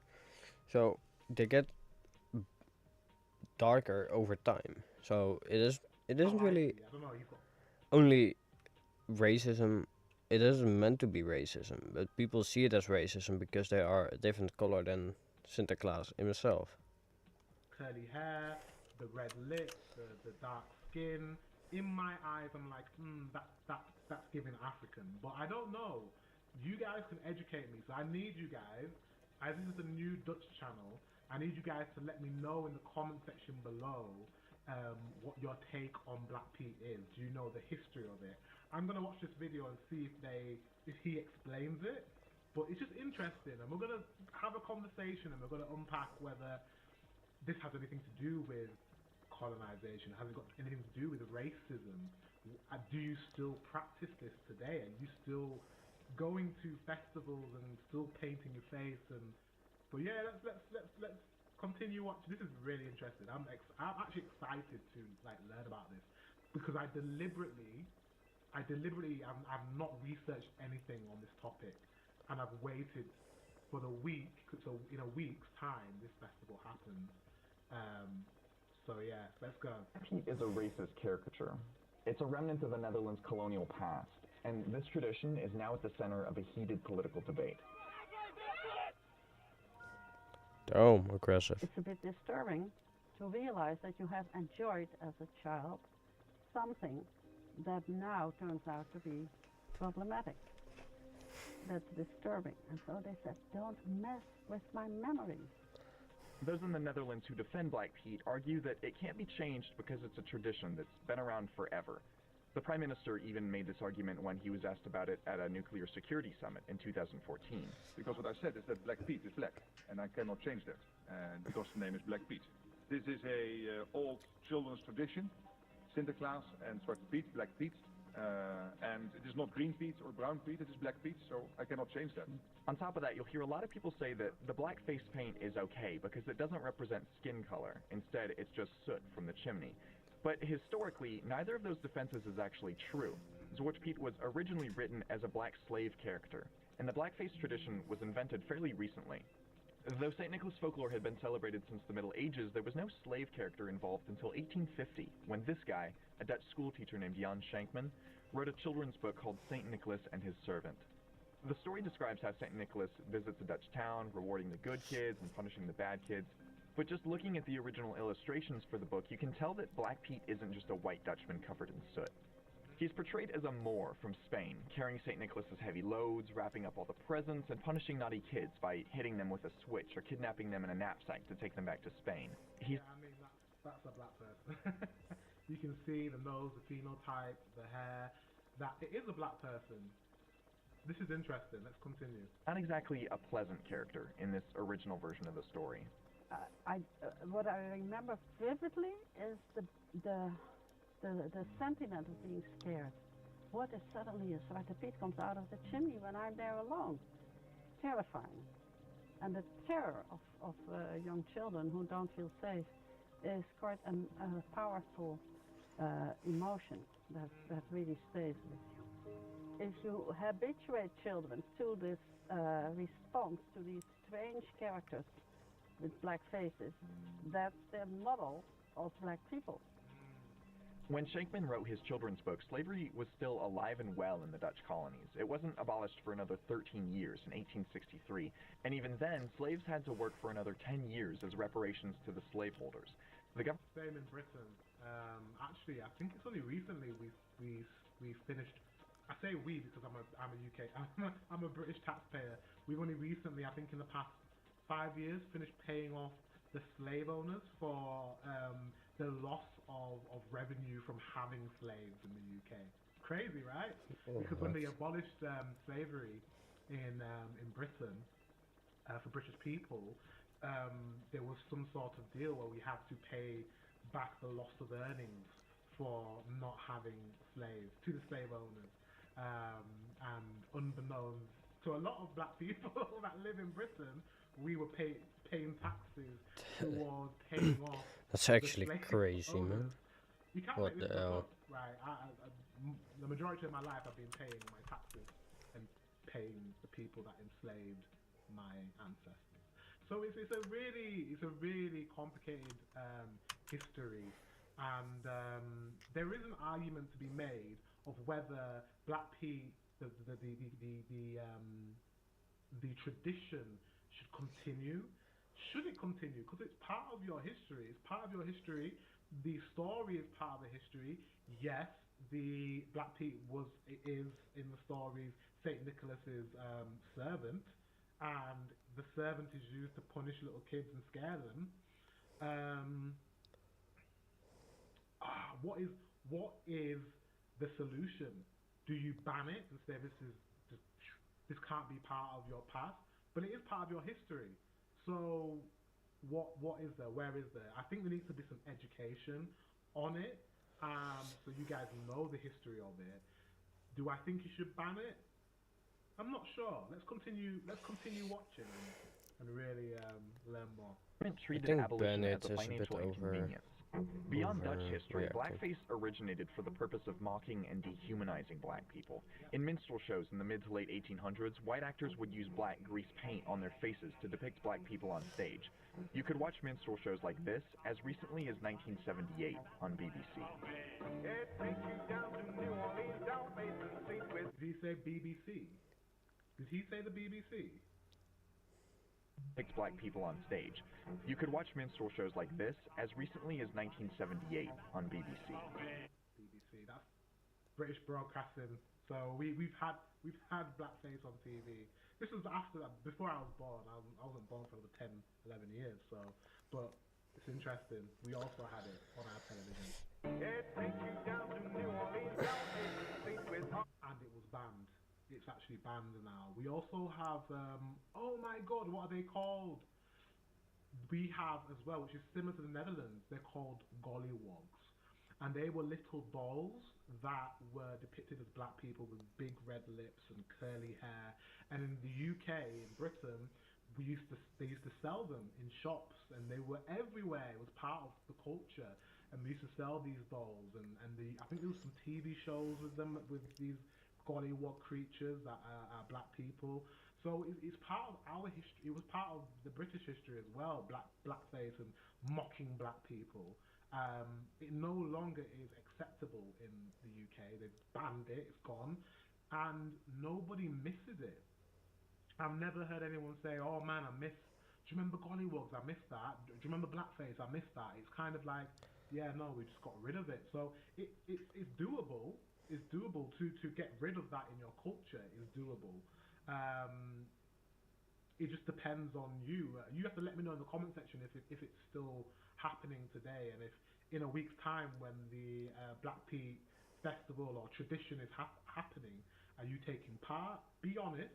[SPEAKER 1] So they get darker over time. So it isn't really only racism. It isn't meant to be racism, but people see it as racism because they are a different color than Santa Claus himself.
[SPEAKER 2] Curly hair, the red lips, the dark skin. In my eyes, I'm like, that's giving African. But I don't know. You guys can educate me. So I need you guys, as this is a new Dutch channel, I need you guys to let me know in the comment section below what your take on Black Pete is. Do you know the history of it? I'm gonna watch this video and see if he explains it. But it's just interesting, and we're gonna have a conversation, and we're gonna unpack whether this has anything to do with colonization. Has it got anything to do with racism? Do you still practice this today? Are you still going to festivals and still painting your face? But yeah, let's continue watching. This is really interesting. I'm actually excited to like learn about this because I've not researched anything on this topic, and I've waited for the week. So in a week's time, this festival happens. So yeah, let's go.
[SPEAKER 3] Pete is a racist caricature. It's a remnant of the Netherlands' colonial past, and this tradition is now at the center of a heated political debate.
[SPEAKER 1] Oh, aggressive.
[SPEAKER 14] It's a bit disturbing to realize that you have enjoyed as a child something that now turns out to be problematic. That's disturbing. And so they said, don't mess with my memories.
[SPEAKER 3] Those in the Netherlands who defend Black Pete argue that it can't be changed because it's a tradition that's been around forever. The Prime Minister even made this argument when he was asked about it at a nuclear security summit in 2014.
[SPEAKER 15] Because what I said is that Black Pete is black, and I cannot change that, and because the name is Black Pete. This is a old children's tradition, Santa Claus and Zwarte Piet, Black Pete, and it is not green Pete or brown Pete, it is Black Pete, so I cannot change that.
[SPEAKER 3] On top of that, you'll hear a lot of people say that the black face paint is okay because it doesn't represent skin color. Instead, it's just soot from the chimney. But historically, neither of those defenses is actually true. Zwarte Piet was originally written as a black slave character, and the blackface tradition was invented fairly recently. Though St. Nicholas folklore had been celebrated since the Middle Ages, there was no slave character involved until 1850, when this guy, a Dutch schoolteacher named Jan Schenkman, wrote a children's book called St. Nicholas and His Servant. The story describes how St. Nicholas visits a Dutch town, rewarding the good kids and punishing the bad kids. But just looking at the original illustrations for the book, you can tell that Black Pete isn't just a white Dutchman covered in soot. He's portrayed as a Moor from Spain, carrying St. Nicholas's heavy loads, wrapping up all the presents, and punishing naughty kids by hitting them with a switch or kidnapping them in a knapsack to take them back to Spain.
[SPEAKER 2] Yeah, I mean, that's a black person. You can see the nose, the phenotype, the hair, that it is a black person. This is interesting. Let's continue.
[SPEAKER 3] Not exactly a pleasant character in this original version of the story.
[SPEAKER 14] What I remember vividly is the sentiment of being scared. What if suddenly a Zwarte Piet comes out of the chimney when I'm there alone? Terrifying. And the terror of young children who don't feel safe is quite a powerful emotion that really stays with you. If you habituate children to this response to these strange characters with black faces, that's their model of black people.
[SPEAKER 3] When Shankman wrote his children's book, slavery was still alive and well in the Dutch colonies. It wasn't abolished for another 13 years in 1863, and even then, slaves had to work for another 10 years as reparations to the slaveholders.
[SPEAKER 2] Same in Britain. Actually, I think it's only recently we finished. I say we because I'm a UK. I'm a British taxpayer. We've only recently, I think, in the past 5 years, finished paying off the slave owners for the loss of revenue from having slaves in the UK. Crazy, right? Because when they abolished slavery in Britain for British people, there was some sort of deal where we had to pay back the loss of earnings for not having slaves to the slave owners. And unbeknownst to a lot of black people that live in Britain, we were paying taxes towards paying off.
[SPEAKER 1] That's actually crazy, man.
[SPEAKER 2] You can't
[SPEAKER 1] What
[SPEAKER 2] make
[SPEAKER 1] the
[SPEAKER 2] this
[SPEAKER 1] hell?
[SPEAKER 2] up, right? The majority of my life, I've been paying my taxes and paying the people that enslaved my ancestors. So it's a really complicated history, and there is an argument to be made of whether Black Pete, the tradition should continue. Should it continue? Because it's part of your history. It's part of your history. The story is part of the history. Yes, the Black Pete is in the stories Saint Nicholas's servant, and the servant is used to punish little kids and scare them. What is the solution? Do you ban it and say this can't be part of your past? But it is part of your history. So what is there? Where is there? I think there needs to be some education on it, so you guys know the history of it. Do I think you should ban it? I'm not sure. Let's continue watching and really learn more.
[SPEAKER 1] I think Bennett is a bit
[SPEAKER 3] Beyond Dutch history,
[SPEAKER 1] overreacting.
[SPEAKER 3] blackface originated for the purpose of mocking and dehumanizing black people. In minstrel shows in the mid to late 1800s, white actors would use black grease paint on their faces to depict black people on stage. You could watch minstrel shows like this as recently as 1978 on BBC.
[SPEAKER 2] Did he say BBC? Did he say the BBC?
[SPEAKER 3] Depict black people on stage. You could watch minstrel shows like this as recently as 1978 on BBC.
[SPEAKER 2] BBC, that's British Broadcasting. So we've had blackface on TV. This was after that, before I was born. I wasn't born for another 10, 11 years. So, but it's interesting. We also had it on our television. And it was banned. It's actually banned now. We also have, oh my god, what are they called? We have as well, which is similar to the Netherlands, they're called gollywogs. And they were little dolls that were depicted as black people with big red lips and curly hair. And in the UK, in Britain, they used to sell them in shops, and they were everywhere. It was part of the culture. And we used to sell these dolls, and I think there was some TV shows with them, with these gollywog creatures that are black people. So it's part of our history. It was part of the British history as well, blackface and mocking black people. It no longer is acceptable in the UK. They've banned it, it's gone, and nobody misses it. I've never heard anyone say, oh man, do you remember gollywogs? I missed that. Do you remember blackface? I missed that. It's kind of like, yeah, no, we just got rid of it. So it's doable. is doable. To get rid of that in your culture is doable. It just depends on you. You have to let me know in the comment section if it's still happening today, and if in a week's time when the Black Pete festival or tradition is happening, are you taking part? Be honest.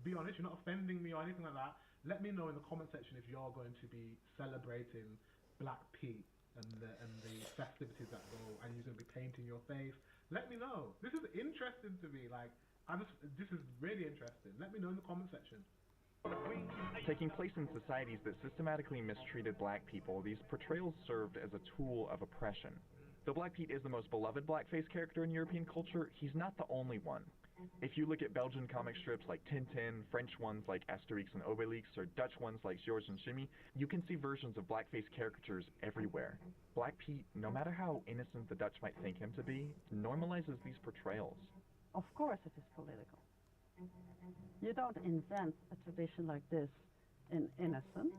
[SPEAKER 2] Be honest. You're not offending me or anything like that. Let me know in the comment section if you're going to be celebrating Black Pete and the festivities that go, and you're going to be painting your face. Let me know. This is interesting to me. Like, this is really interesting. Let me know in the comment section.
[SPEAKER 3] Taking place in societies that systematically mistreated black people, these portrayals served as a tool of oppression. Though Black Pete is the most beloved blackface character in European culture, he's not the only one. If you look at Belgian comic strips like Tintin, French ones like Asterix and Obelix, or Dutch ones like George and Jimmy, you can see versions of blackface caricatures everywhere. Black Pete, no matter how innocent the Dutch might think him to be, normalizes these portrayals.
[SPEAKER 14] Of course it is political. You don't invent a tradition like this in innocence.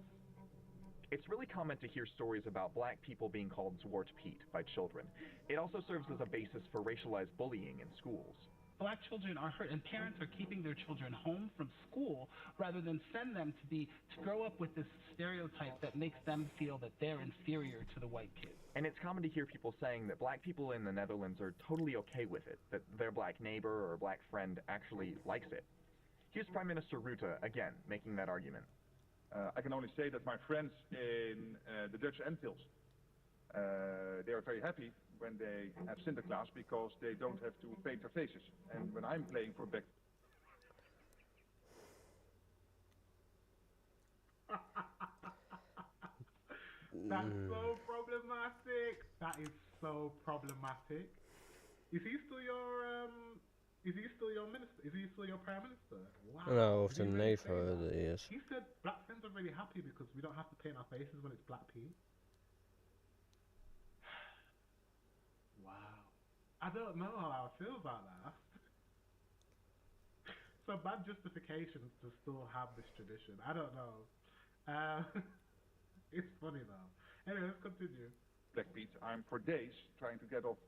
[SPEAKER 3] It's really common to hear stories about black people being called Zwart Piet by children. It also serves as a basis for racialized bullying in schools.
[SPEAKER 16] Black children are hurt, and parents are keeping their children home from school rather than send them to grow up with this stereotype that makes them feel that they're inferior to the white kid.
[SPEAKER 3] And it's common to hear people saying that black people in the Netherlands are totally okay with it, that their black neighbor or black friend actually likes it. Here's Prime Minister Rutte, again, making that argument.
[SPEAKER 15] I can only say that my friends in the Dutch Antilles, they are very happy when they have Sinterklaas because they don't have to paint their faces. And when I'm playing for back...
[SPEAKER 2] That's so problematic. That is so problematic. Is he still your minister? Is he still your prime minister? Wow.
[SPEAKER 1] No, of the
[SPEAKER 2] Did he really say
[SPEAKER 1] neighborhood,
[SPEAKER 2] that?
[SPEAKER 1] yes.
[SPEAKER 2] He said black friends are really happy because we don't have to paint our faces when it's Black Pete. Wow. I don't know how I feel about that. So bad justifications to still have this tradition. I don't know. It's funny though. Anyway, let's continue.
[SPEAKER 15] Black Pete, I'm for days trying to get off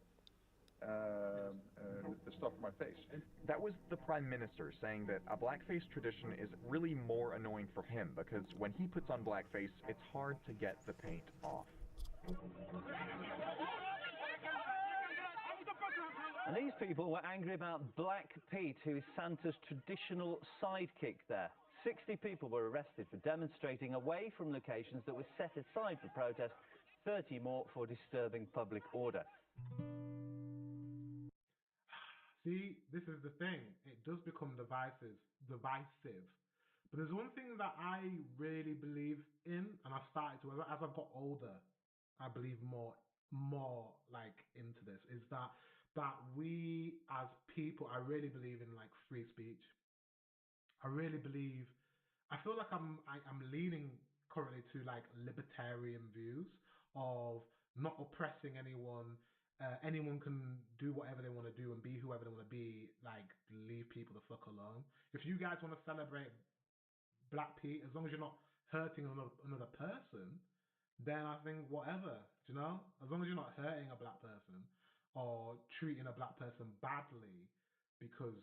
[SPEAKER 15] the stuff on my face.
[SPEAKER 3] That was the Prime Minister saying that a blackface tradition is really more annoying for him because when he puts on blackface, it's hard to get the paint off.
[SPEAKER 17] And these people were angry about Black Pete, who is Santa's traditional sidekick there. 60 people were arrested for demonstrating away from locations that were set aside for protest, 30 more for disturbing public order.
[SPEAKER 2] See, this is the thing. It does become divisive. But there's one thing that I really believe in, and I've started to, as I've got older, I believe more like into this, is that we as people, I really believe in like free speech. I really believe, I feel like I'm leaning currently to like libertarian views of not oppressing anyone. Anyone can do whatever they want to do and be whoever they want to be. Like, leave people the fuck alone. If you guys want to celebrate Black Pete, as long as you're not hurting another person, then I think whatever, you know? As long as you're not hurting a black person or treating a black person badly because...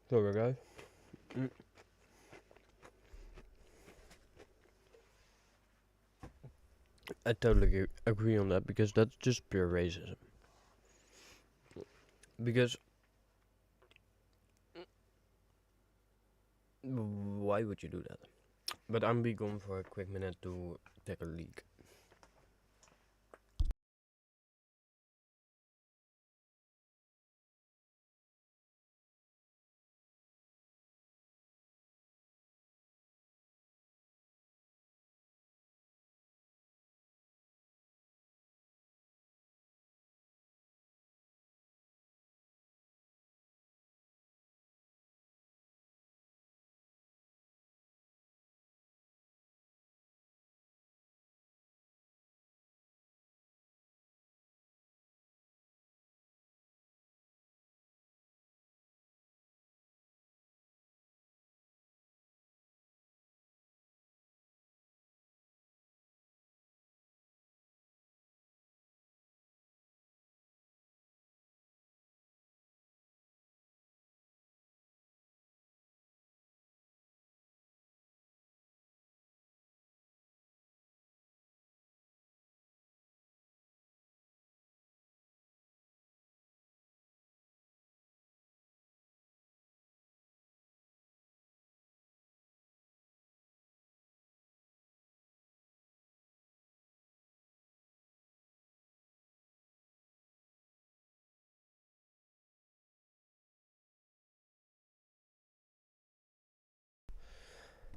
[SPEAKER 1] Sorry, guys. I totally agree on that because that's just pure racism. Because why would you do that? But I'm be gone for a quick minute to take a leak.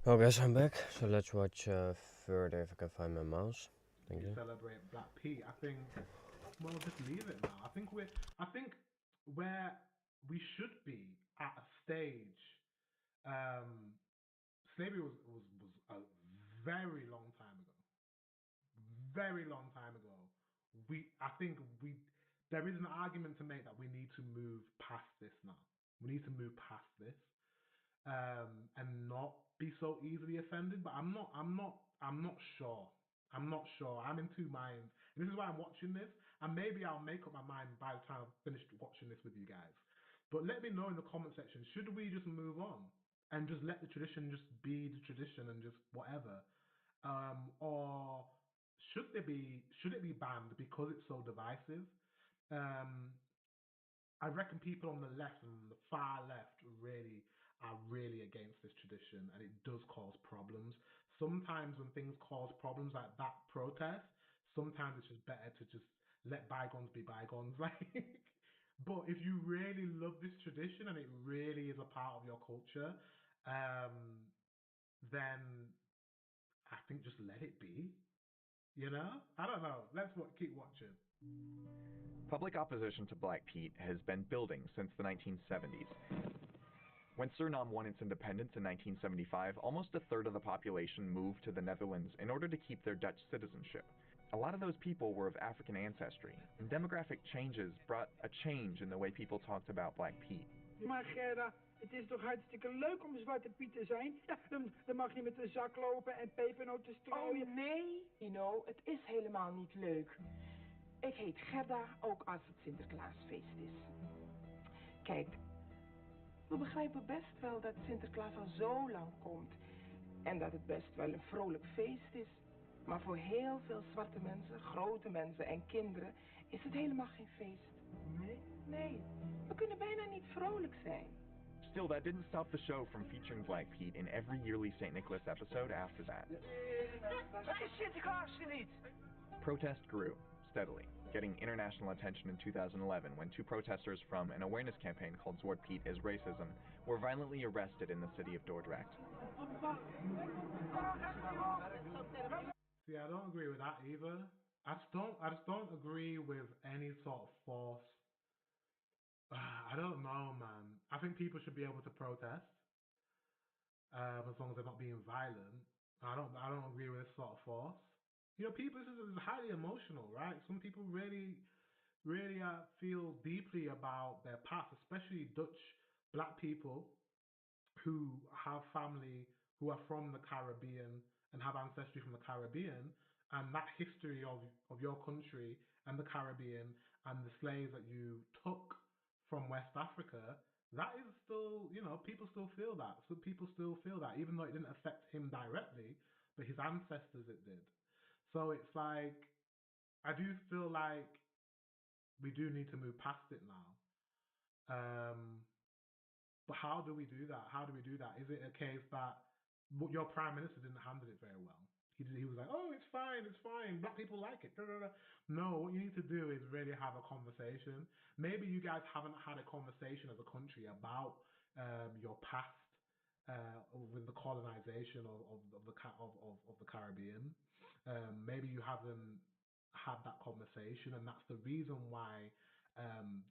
[SPEAKER 1] Well, guys, I'm back. So let's watch further if I can find my mouse. Thank you.
[SPEAKER 2] Celebrate Black Pete. I think, well, just leave it now. I think where we should be at a stage. Slavery was a very long time ago. Very long time ago. I think there is an argument to make that we need to move past this now. We need to move past this. And not be so easily offended. But I'm not sure. I'm not sure. I'm in two minds. And this is why I'm watching this. And maybe I'll make up my mind by the time I've finished watching this with you guys. But let me know in the comment section, should we just move on and just let the tradition just be the tradition and just whatever? Or should it be banned because it's so divisive? I reckon people on the left and the far left are really against this tradition, and it does cause problems. Sometimes when things cause problems like that protest, sometimes it's just better to just let bygones be bygones. Like, but if you really love this tradition and it really is a part of your culture, then I think just let it be. You know? I don't know. Let's keep watching.
[SPEAKER 3] Public opposition to Black Pete has been building since the 1970s. When Suriname won its independence in 1975, almost a third of the population moved to the Netherlands in order to keep their Dutch citizenship. A lot of those people were of African ancestry, and demographic changes brought a change in the way people talked about Black Pete.
[SPEAKER 11] Maar Gerda, het is toch hartstikke leuk om Zwarte Piet te zijn? Ja, dan mag je met de zak lopen en pepernoten strooien.
[SPEAKER 18] Oh nee, Ino, het is helemaal niet leuk. Ik heet Gerda, ook als het Sinterklaasfeest is. Kijk, we begrijpen best wel dat Sinterklaas al zo lang komt. En dat het best wel een vrolijk feest is. Maar voor heel veel zwarte mensen, grote mensen en kinderen is het helemaal geen feest. Nee? Nee, we kunnen bijna niet vrolijk zijn.
[SPEAKER 3] Still, that didn't stop the show from featuring Black Pete in every yearly St. Nicholas episode after that.
[SPEAKER 11] Het is Sinterklaas niet!
[SPEAKER 3] Protest grew, steadily, getting international attention in 2011 when two protesters from an awareness campaign called Zwarte Piet is Racism were violently arrested in the city of Dordrecht.
[SPEAKER 2] See, I don't agree with that either. I just don't agree with any sort of force. I don't know, man. I think people should be able to protest, as long as they're not being violent. I don't agree with this sort of force. You know, people, this is highly emotional, right? Some people really feel deeply about their past, especially Dutch black people who have family who are from the Caribbean and have ancestry from the Caribbean, and that history of your country and the Caribbean and the slaves that you took from West Africa, that is still, you know, people still feel that. So people still feel that, even though it didn't affect him directly, but his ancestors it did. So it's like, I do feel like we do need to move past it now. But how do we do that? How do we do that? Is it a case that your prime minister didn't handle it very well? He was like, oh, it's fine, black people like it. No, what you need to do is really have a conversation. Maybe you guys haven't had a conversation as a country about your past with the colonization of the Caribbean. Maybe you haven't had that conversation, and that's the reason why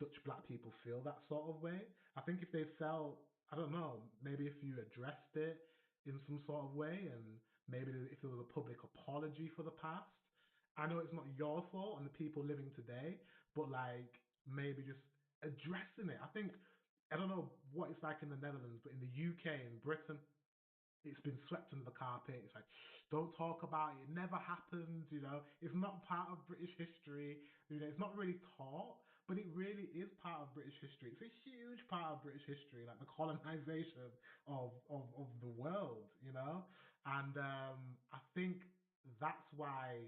[SPEAKER 2] Dutch black people feel that sort of way. I think if they felt, I don't know, maybe if you addressed it in some sort of way, and maybe if there was a public apology for the past. I know it's not your fault and the people living today, but like maybe just addressing it. I think, I don't know what it's like in the Netherlands, but in the UK and Britain, it's been swept under the carpet. It's like, don't talk about it. It never happened, you know. It's not part of British history. You know, it's not really taught, but it really is part of British history. It's a huge part of British history, like the colonization of the world, you know. And I think that's why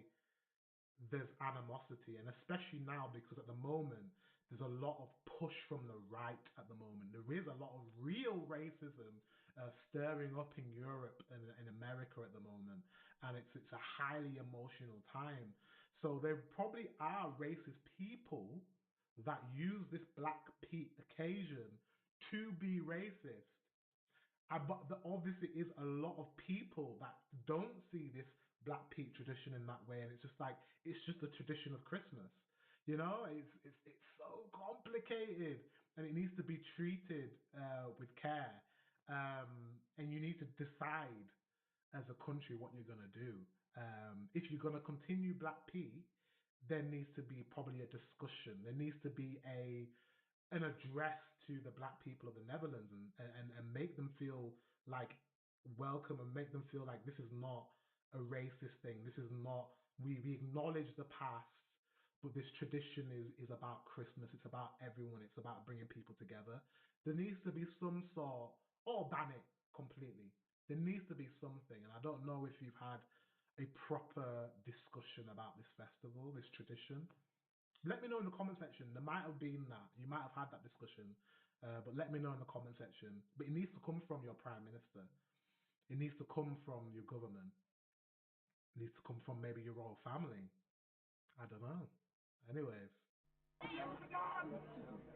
[SPEAKER 2] there's animosity, and especially now because at the moment there's a lot of push from the right at the moment. There is a lot of real racism stirring up in Europe and in America at the moment, and it's a highly emotional time. So there probably are racist people that use this Black Pete occasion to be racist. But there obviously is a lot of people that don't see this Black Pete tradition in that way, and it's just like it's just a tradition of Christmas. You know, it's so complicated, and it needs to be treated with care. And you need to decide as a country what you're gonna do. If you're gonna continue Black Pete, there needs to be probably a discussion. There needs to be an address to the Black people of the Netherlands, and make them feel like welcome, and make them feel like this is not a racist thing. This is not, we acknowledge the past, but this tradition is about Christmas. It's about everyone. It's about bringing people together. There needs to be some sort, or ban it completely. There needs to be something, and I don't know if you've had a proper discussion about this festival, this tradition. Let me know in the comment section. There might have been that. You might have had that discussion, but let me know in the comment section. But it needs to come from your Prime Minister. It needs to come from your government. It needs to come from maybe your royal family. I don't know. Anyways.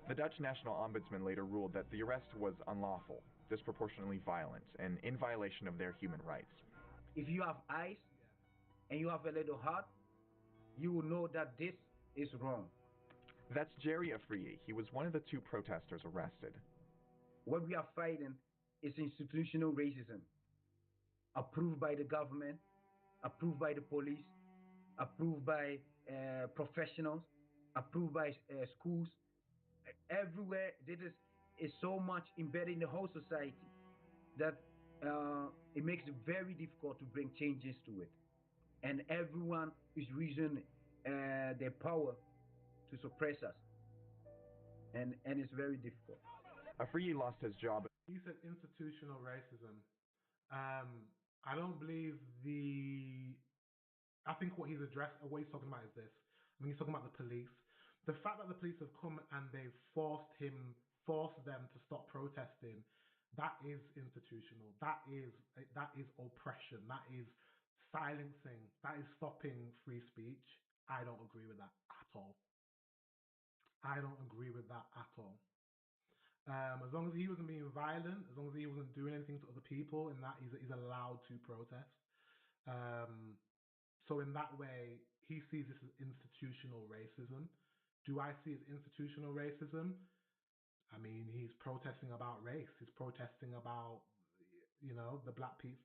[SPEAKER 3] The Dutch National Ombudsman later ruled that the arrest was unlawful, disproportionately violent, and in violation of their human rights.
[SPEAKER 19] If you have eyes and you have a little heart, you will know that this is wrong.
[SPEAKER 3] That's Jerry Afriyie. He was one of the two protesters arrested.
[SPEAKER 19] What we are fighting is institutional racism, approved by the government, approved by the police, approved by professionals, approved by schools. Everywhere, this is so much embedded in the whole society that it makes it very difficult to bring changes to it. And everyone is using their power to suppress us. And it's very difficult.
[SPEAKER 3] Afriyie lost his job.
[SPEAKER 2] He said institutional racism. I don't believe I think what he's talking about is this. I mean, he's talking about the police. The fact that the police have come and they've forced them to stop protesting, that is institutional. That is oppression. That is silencing. That is stopping free speech. I don't agree with that at all. I don't agree with that at all. As long as he wasn't being violent, as long as he wasn't doing anything to other people, and that he's allowed to protest. So in that way, he sees this as institutional racism. Do I see it as institutional racism? I mean, he's protesting about race. He's protesting about, the Black Pete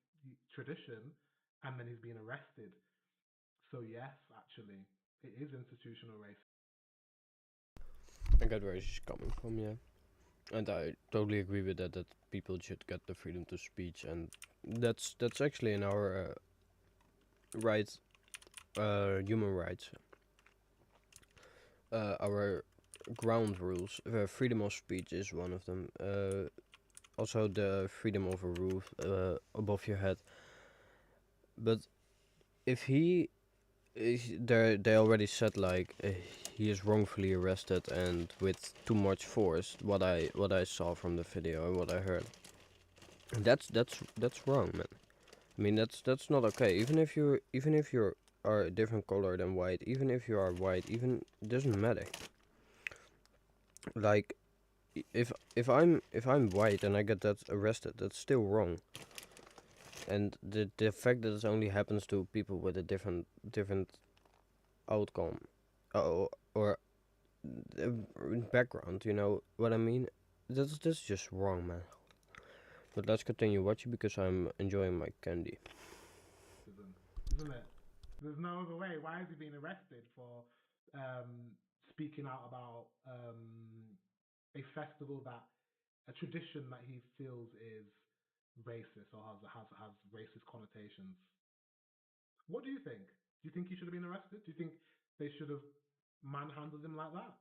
[SPEAKER 2] tradition, and then he's being arrested. So yes, actually, it is institutional racism.
[SPEAKER 1] I get where she's coming from, yeah. And I totally agree with that people should get the freedom to speech, and that's actually in our rights, human rights. Our ground rules. Freedom of speech is one of them. Also the freedom of a roof above your head. But if they already said like he is wrongfully arrested and with too much force. What I saw from the video and what I heard. That's wrong, man. I mean that's not okay. Even if you are a different color than white, even if you are white, it doesn't matter. Like if I'm white and I get that arrested, that's still wrong. And the fact that it only happens to people with a different outcome or background, you know what I mean? That's just wrong, man. But let's continue watching because I'm enjoying my candy.
[SPEAKER 2] Isn't it? There's no other way. Why is he being arrested for speaking out about a festival a tradition that he feels is racist or has racist connotations? What do you think? Do you think he should have been arrested? Do you think they should have manhandled him like that?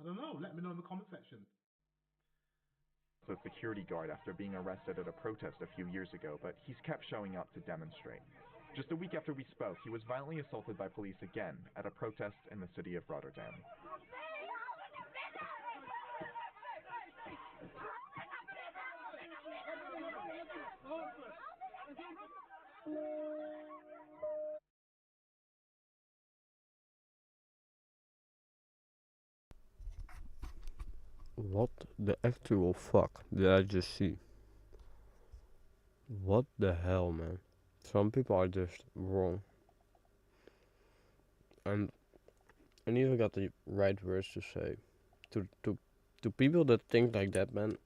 [SPEAKER 2] I don't know. Let me know in the comment section.
[SPEAKER 3] A security guard after being arrested at a protest a few years ago, but he's kept showing up to demonstrate. Just a week after we spoke, he was violently assaulted by police again at a protest in the city of Rotterdam.
[SPEAKER 1] What the actual fuck did I just see? What the hell, man? Some people are just wrong. And I never got the right words to say. To people that think like that, man.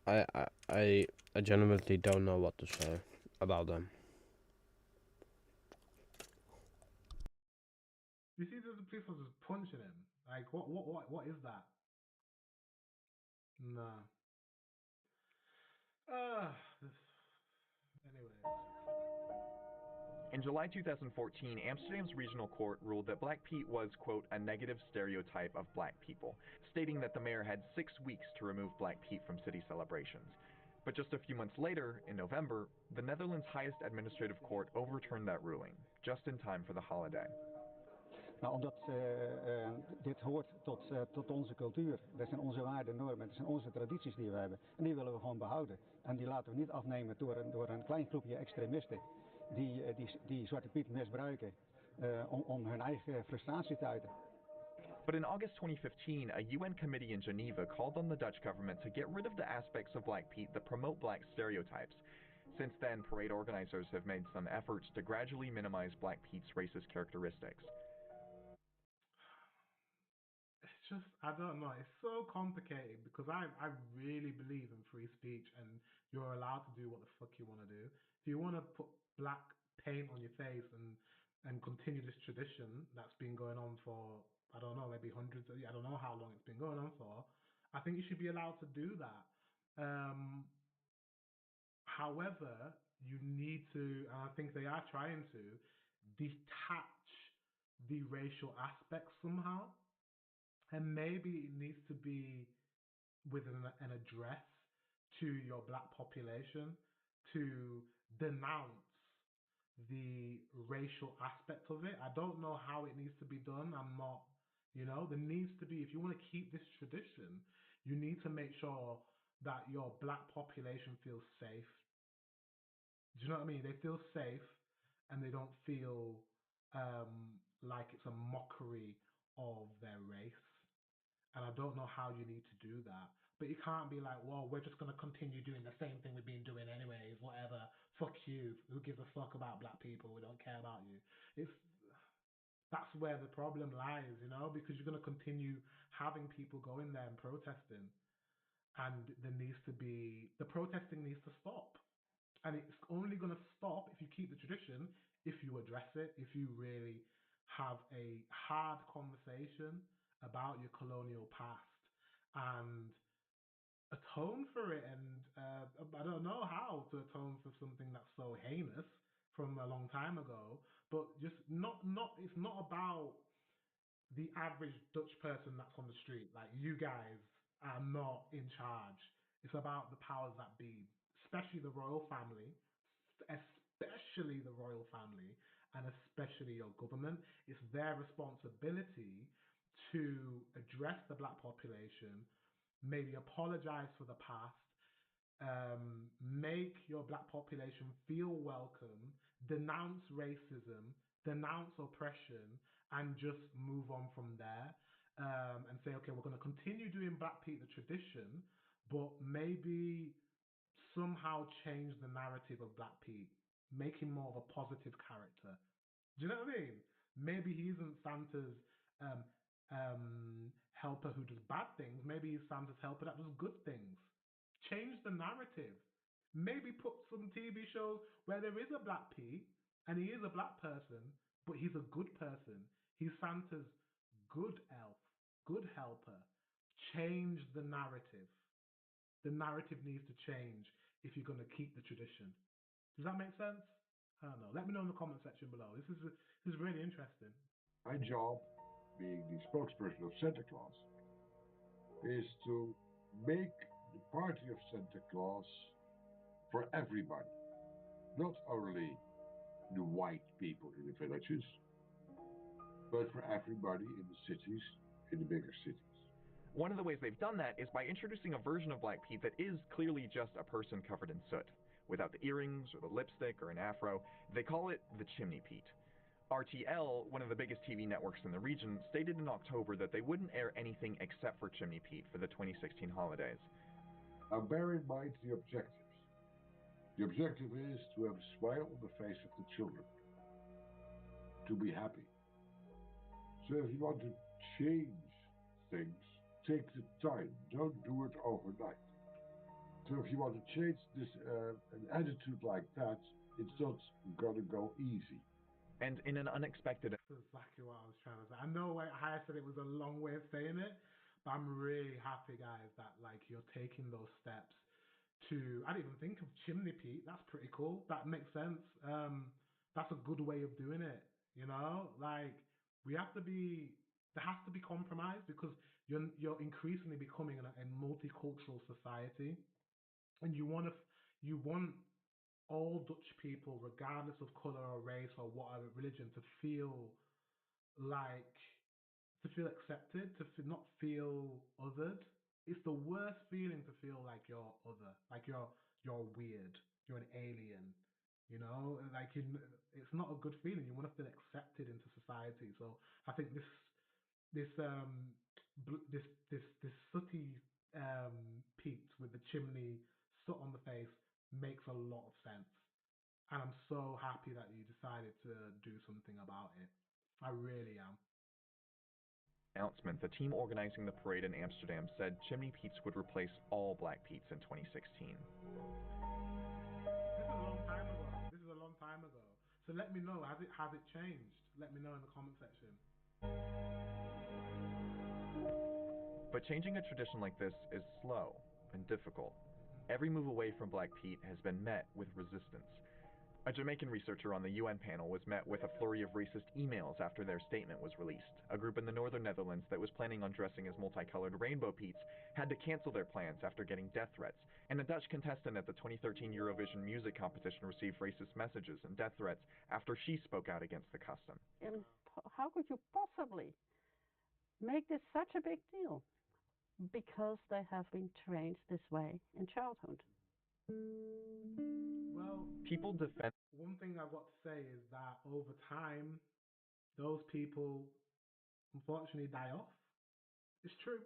[SPEAKER 1] I genuinely don't know what to say about them.
[SPEAKER 2] You see, there's the police officers punching him. Like, what is that? Nah. Anyway.
[SPEAKER 3] In July 2014, Amsterdam's regional court ruled that Black Pete was, quote, a negative stereotype of black people, stating that the mayor had 6 weeks to remove Black Pete from city celebrations. But just a few months later, in November, the Netherlands' highest administrative court overturned that ruling, just in time for the holiday.
[SPEAKER 20] Nou, omdat dit hoort tot onze cultuur. Dat zijn onze waarden, normen, dat zijn onze tradities die we hebben. En die willen we gewoon behouden. En die laten we niet afnemen door een klein groepje extremisten die Zwarte Piet misbruiken om hun eigen frustratie te uiten.
[SPEAKER 3] But in August 2015, a UN committee in Geneva called on the Dutch government to get rid of the aspects of Black Pete that promote black stereotypes. Since then, parade organizers have made some efforts to gradually minimize Black Pete's racist characteristics.
[SPEAKER 2] It's just, I don't know, it's so complicated because I really believe in free speech and you're allowed to do what the fuck you want to do. If you want to put black paint on your face and continue this tradition that's been going on for, I don't know, maybe hundreds of years, I don't know how long it's been going on for, I think you should be allowed to do that. However, you need to, and I think they are trying to, detach the racial aspects somehow. And maybe it needs to be with an address to your black population to denounce the racial aspect of it. I don't know how it needs to be done. I'm not, there needs to be, if you want to keep this tradition, you need to make sure that your black population feels safe. Do you know what I mean? They feel safe and they don't feel like it's a mockery of their race. And I don't know how you need to do that. But you can't be like, well, we're just going to continue doing the same thing we've been doing anyways, whatever. Fuck you. Who gives a fuck about black people? We don't care about you. That's where the problem lies, because you're going to continue having people going there and protesting. And the protesting needs to stop. And it's only going to stop if you keep the tradition, if you address it, if you really have a hard conversation about your colonial past and atone for it. And I don't know how to atone for something that's so heinous from a long time ago, but just it's not about the average Dutch person that's on the street. Like, you guys are not in charge. It's about the powers that be, especially the royal family, and especially your government. It's their responsibility to address the black population, maybe apologize for the past, make your black population feel welcome, denounce racism, denounce oppression, and just move on from there. And say, okay, we're going to continue doing Black Pete, the tradition, but maybe somehow change the narrative of Black Pete, make him more of a positive character. Do you know what I mean? Maybe he isn't Santa's helper who does bad things. Maybe he's Santa's helper that does good things. Change the narrative. Maybe put some TV shows where there is a Black Pete and he is a black person, but he's a good person. He's Santa's good elf, good helper. Change the narrative. The narrative needs to change if you're going to keep the tradition. Does that make sense? I don't know. Let me know in the comment section below. This is really interesting.
[SPEAKER 21] My job, being the spokesperson of Santa Claus, is to make the party of Santa Claus for everybody. Not only the white people in the villages, but for everybody in the cities, in the bigger cities.
[SPEAKER 3] One of the ways they've done that is by introducing a version of Black Pete that is clearly just a person covered in soot. Without the earrings or the lipstick or an afro, they call it the Chimney Pete. RTL, one of the biggest TV networks in the region, stated in October that they wouldn't air anything except for Chimney Pete for the 2016 holidays.
[SPEAKER 21] Now bear in mind the objectives. The objective is to have a smile on the face of the children, to be happy. So if you want to change things, take the time. Don't do it overnight. So if you want to change this an attitude like that, it's not gonna go easy.
[SPEAKER 3] And in an unexpected...
[SPEAKER 2] That's exactly what I was trying to say. I know how I said it was a long way of saying it, but I'm really happy, guys, that like you're taking those steps to... I didn't even think of Chimney Pete. That's pretty cool. That makes sense. That's a good way of doing it, you know? Like, we have to be... There has to be compromise because you're increasingly becoming a multicultural society. And you want all Dutch people, regardless of color or race or whatever religion, to feel accepted, not feel othered. It's the worst feeling to feel like you're other, like you're weird, you're an alien. You know, like it's not a good feeling. You want to feel accepted into society. So I think this sooty Pete with the chimney soot on the face makes a lot of sense, and I'm so happy that you decided to do something about it. I really am.
[SPEAKER 3] Announcement, the team organizing the parade in Amsterdam said Chimney Pete's would replace all Black Pete's in 2016.
[SPEAKER 2] This is a long time ago. So let me know, has it changed? Let me know in the comment section.
[SPEAKER 3] But changing a tradition like this is slow and difficult. Every move away from Black Pete has been met with resistance. A Jamaican researcher on the UN panel was met with a flurry of racist emails after their statement was released. A group in the northern Netherlands that was planning on dressing as multicolored rainbow Petes had to cancel their plans after getting death threats. And a Dutch contestant at the 2013 Eurovision music competition received racist messages and death threats after she spoke out against the custom.
[SPEAKER 14] And how could you possibly make this such a big deal? Because they have been trained this way in childhood.
[SPEAKER 2] Well,
[SPEAKER 3] people defend.
[SPEAKER 2] One thing I've got to say is that over time, those people unfortunately die off. It's true.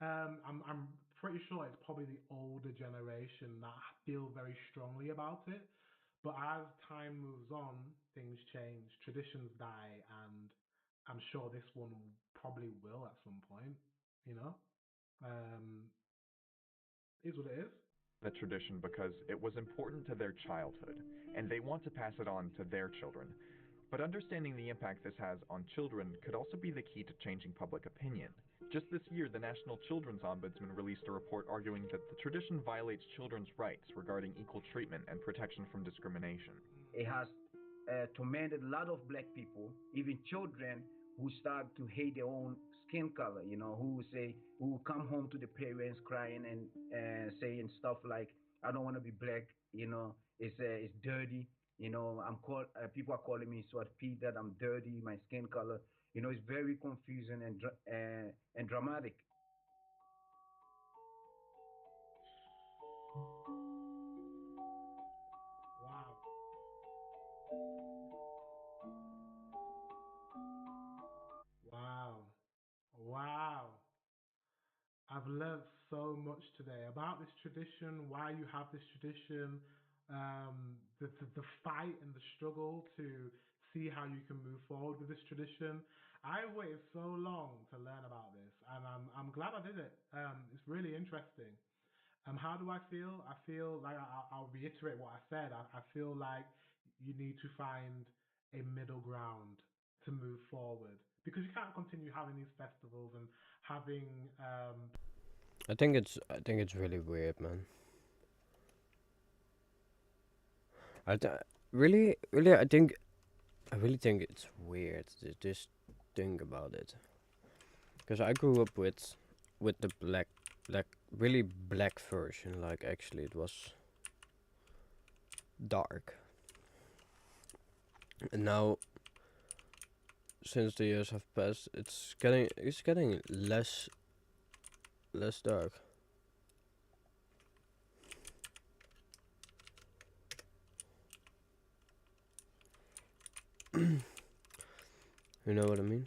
[SPEAKER 2] I'm pretty sure it's probably the older generation that feel very strongly about it. But as time moves on, things change, traditions die, and I'm sure this one probably will at some point, you know? Is what it is.
[SPEAKER 3] The tradition because it was important to their childhood, and they want to pass it on to their children. But understanding the impact this has on children could also be the key to changing public opinion. Just this year, the National Children's Ombudsman released a report arguing that the tradition violates children's rights regarding equal treatment and protection from discrimination.
[SPEAKER 19] It has tormented a lot of Black people, even children who start to hate their own skin color, you know, who come home to the parents crying and saying stuff like, I don't want to be Black, you know, it's dirty, you know, people are calling me Swart Pete, that I'm dirty, my skin color, you know, it's very confusing and dramatic.
[SPEAKER 2] Wow. I've learned so much today about this tradition, why you have this tradition, the fight and the struggle to see how you can move forward with this tradition. I waited so long to learn about this, and I'm glad I did it. It's really interesting. How do I feel? I feel like I'll reiterate what I said. I feel like you need to find a middle ground to move forward, because you can't continue having these festivals and having
[SPEAKER 1] I think it's really weird, man. I really think it's weird to just think about it, because I grew up with the really black version. Like, actually it was dark, and now since the years have passed, it's getting less dark. You know what I mean?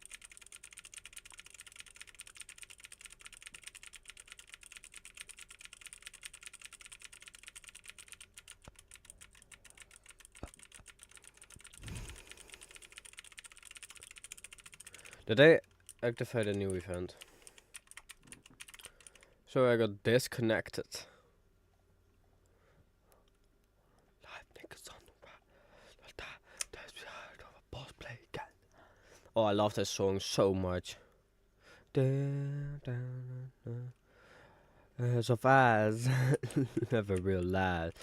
[SPEAKER 1] Did I activate a new event? So I got disconnected. Oh, I love that song so much. So fast, never realize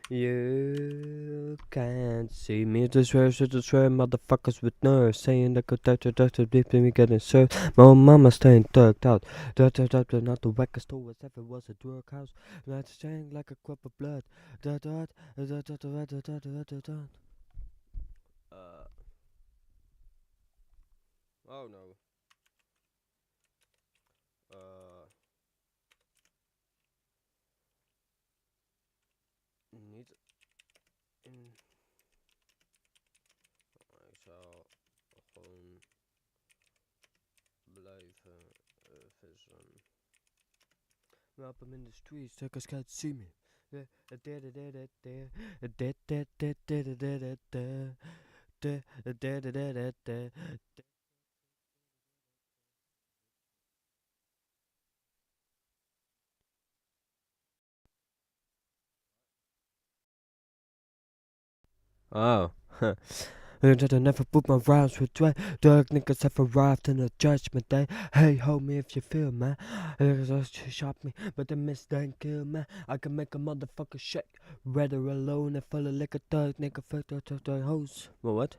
[SPEAKER 1] you can't see me. This swear, motherfuckers with nerves saying that could touch deep in me getting served. My mama staying tucked out. Not the wackest store as if it was a drug house. Not staying like a crop of blood. Oh no. Niet in. Ik zou gewoon blijven vissen. Help him in the streets, suckers can't see me. Oh. That I never put my rhymes with way. Dark niggas have arrived in the judgment day. Hey, homie, if you feel, man. Niggas shot me, but they miss, then kill, man. I can make a motherfucker shake. Whether alone and full of liquor, thug nigga, fuck the hoes. Maar wat?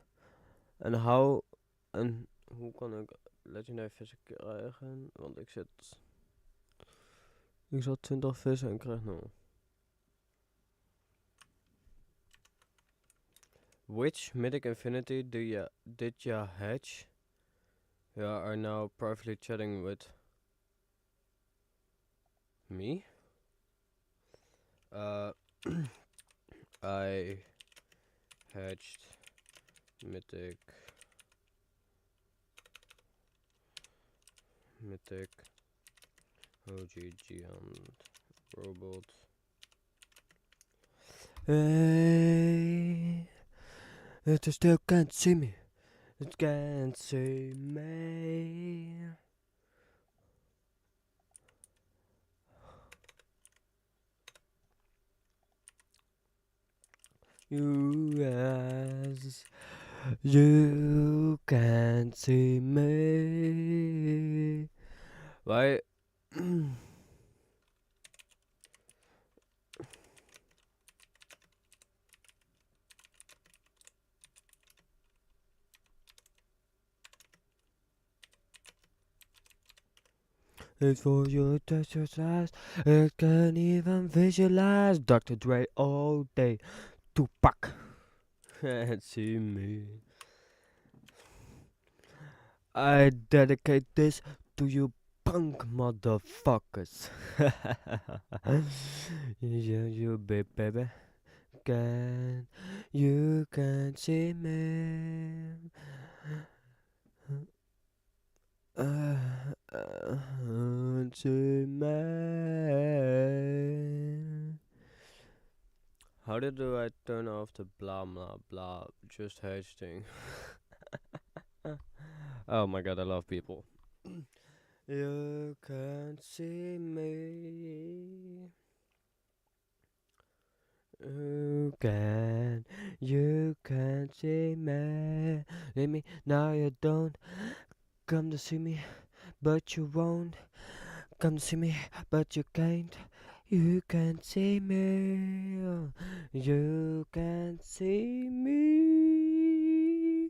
[SPEAKER 1] En how? En hoe kan ik legendary vissen krijgen? Want ik zat 20 vissen en krijg nou. Which mythic infinity did ya hatch? You are now privately chatting with me? I hatched mythic OGG and robot. Hey, it still can't see me. It can't see me. You can't see me. Why? It's for you to exercise. It can't even visualize. Dr. Dre all day. Tupac. Can't see me. I dedicate this to you punk motherfuckers. you big baby. You can't see me. See me. How do I turn off the blah blah blah just hedge thing? Oh my god, I love people. You can't see me. You can't see me. Let me, now you don't come to see me, but you won't come to see me, but you can't. You can't see me. You can't see me.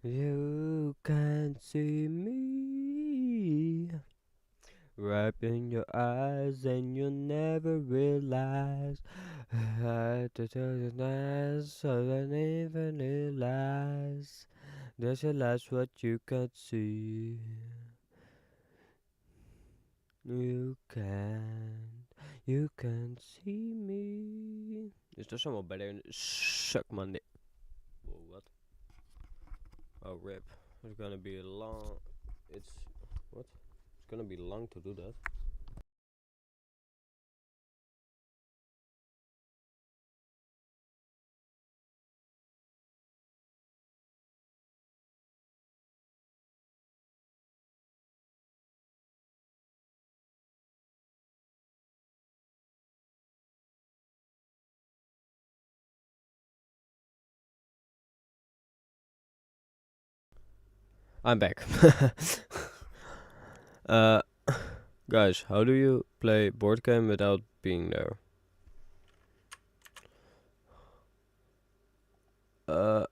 [SPEAKER 1] You can't see me. Wrapping your eyes and you'll never realize. I had to tell you that, so I never realize. There's a last what you can't see. You can't see me. Is there someone better? Suck my dick. Whoa, what? Oh, rip. It's gonna be long. It's what? It's gonna be long to do that. I'm back. Guys, how do you play board game without being there? Yeah,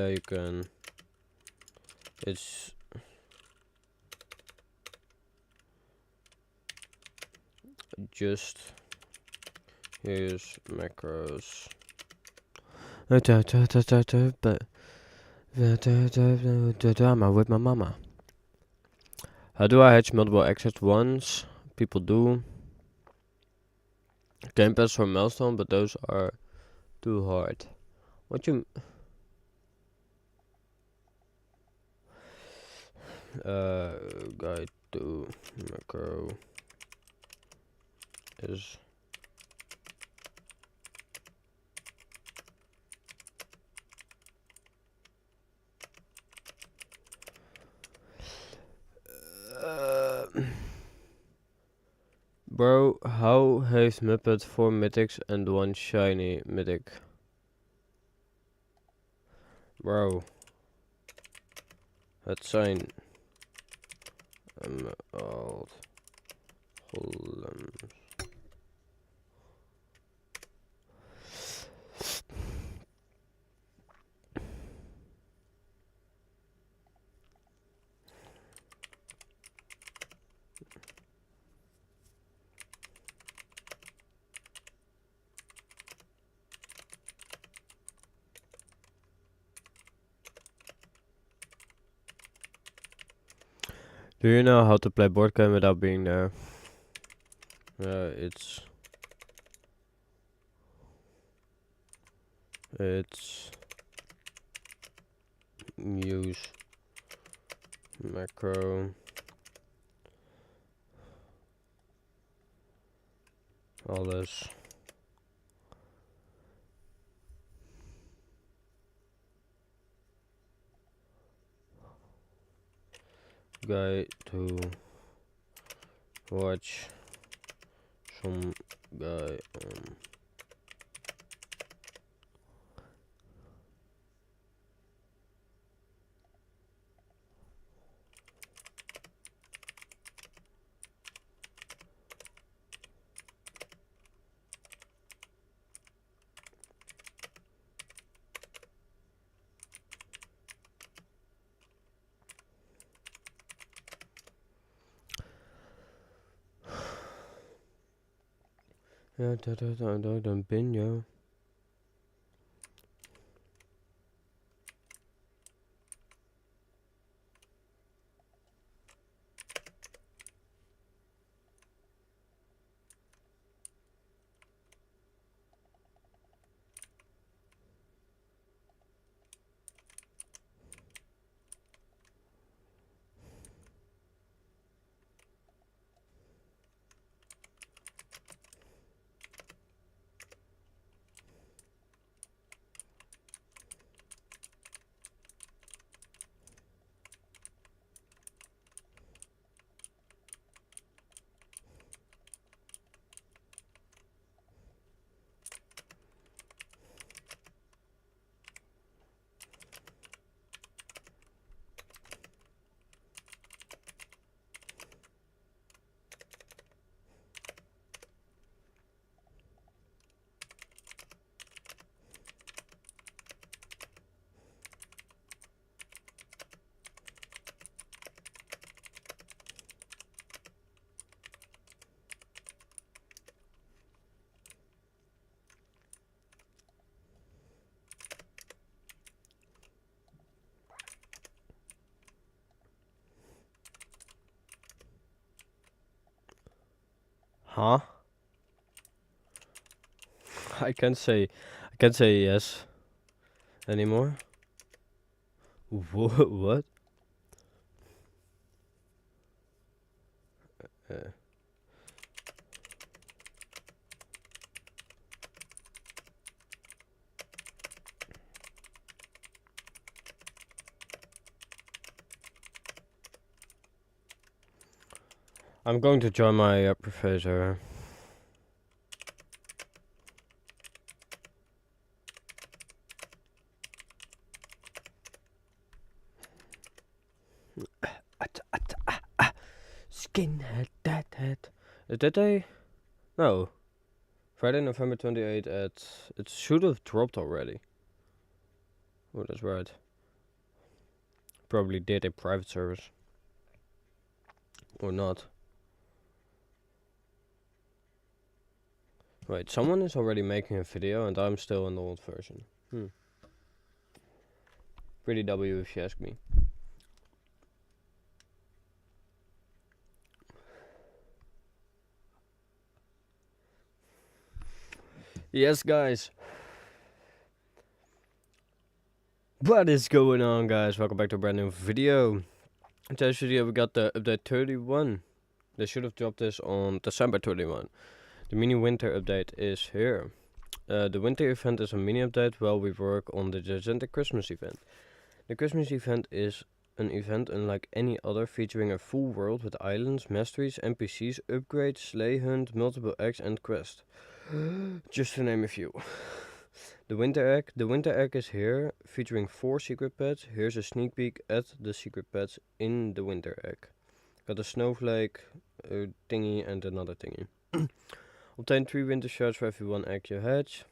[SPEAKER 1] you can. It's just here's macros. I'm with my mama. How do I hatch multiple exits once? People do. Game Pass for Milestone, but those are too hard. What you... guide to macro is... Bro, how heeft Muppet 4 mythics and 1 shiny mythic? Bro. Het zijn old golems. Do you know how to play board game without being there? It's use macro alles. Guy to watch some guy on ja, dan ben je. Huh? I can't say yes anymore. What? I'm going to join my professor. Skinhead, deadhead. Is that day? No. Friday, November 28th at... It should have dropped already. Oh, that's right. Probably did a private service. Or not. Wait, someone is already making a video and I'm still in the old version. Pretty W if you ask me. Yes, guys. What is going on, guys? Welcome back to a brand new video. In today's video we got the update 31. They should have dropped this on December 31. The mini winter update is here. The winter event is a mini update while we work on the gigantic Christmas event. The Christmas event is an event unlike any other, featuring a full world with islands, masteries, NPCs, upgrades, sleigh hunt, multiple eggs and quests. Just to name a few. The winter egg. The winter egg is here, featuring 4 secret pets. Here's a sneak peek at the secret pets in the winter egg. Got a snowflake, a thingy and another thingy. Obtain 3 winter shards for every 1 egg you hatch.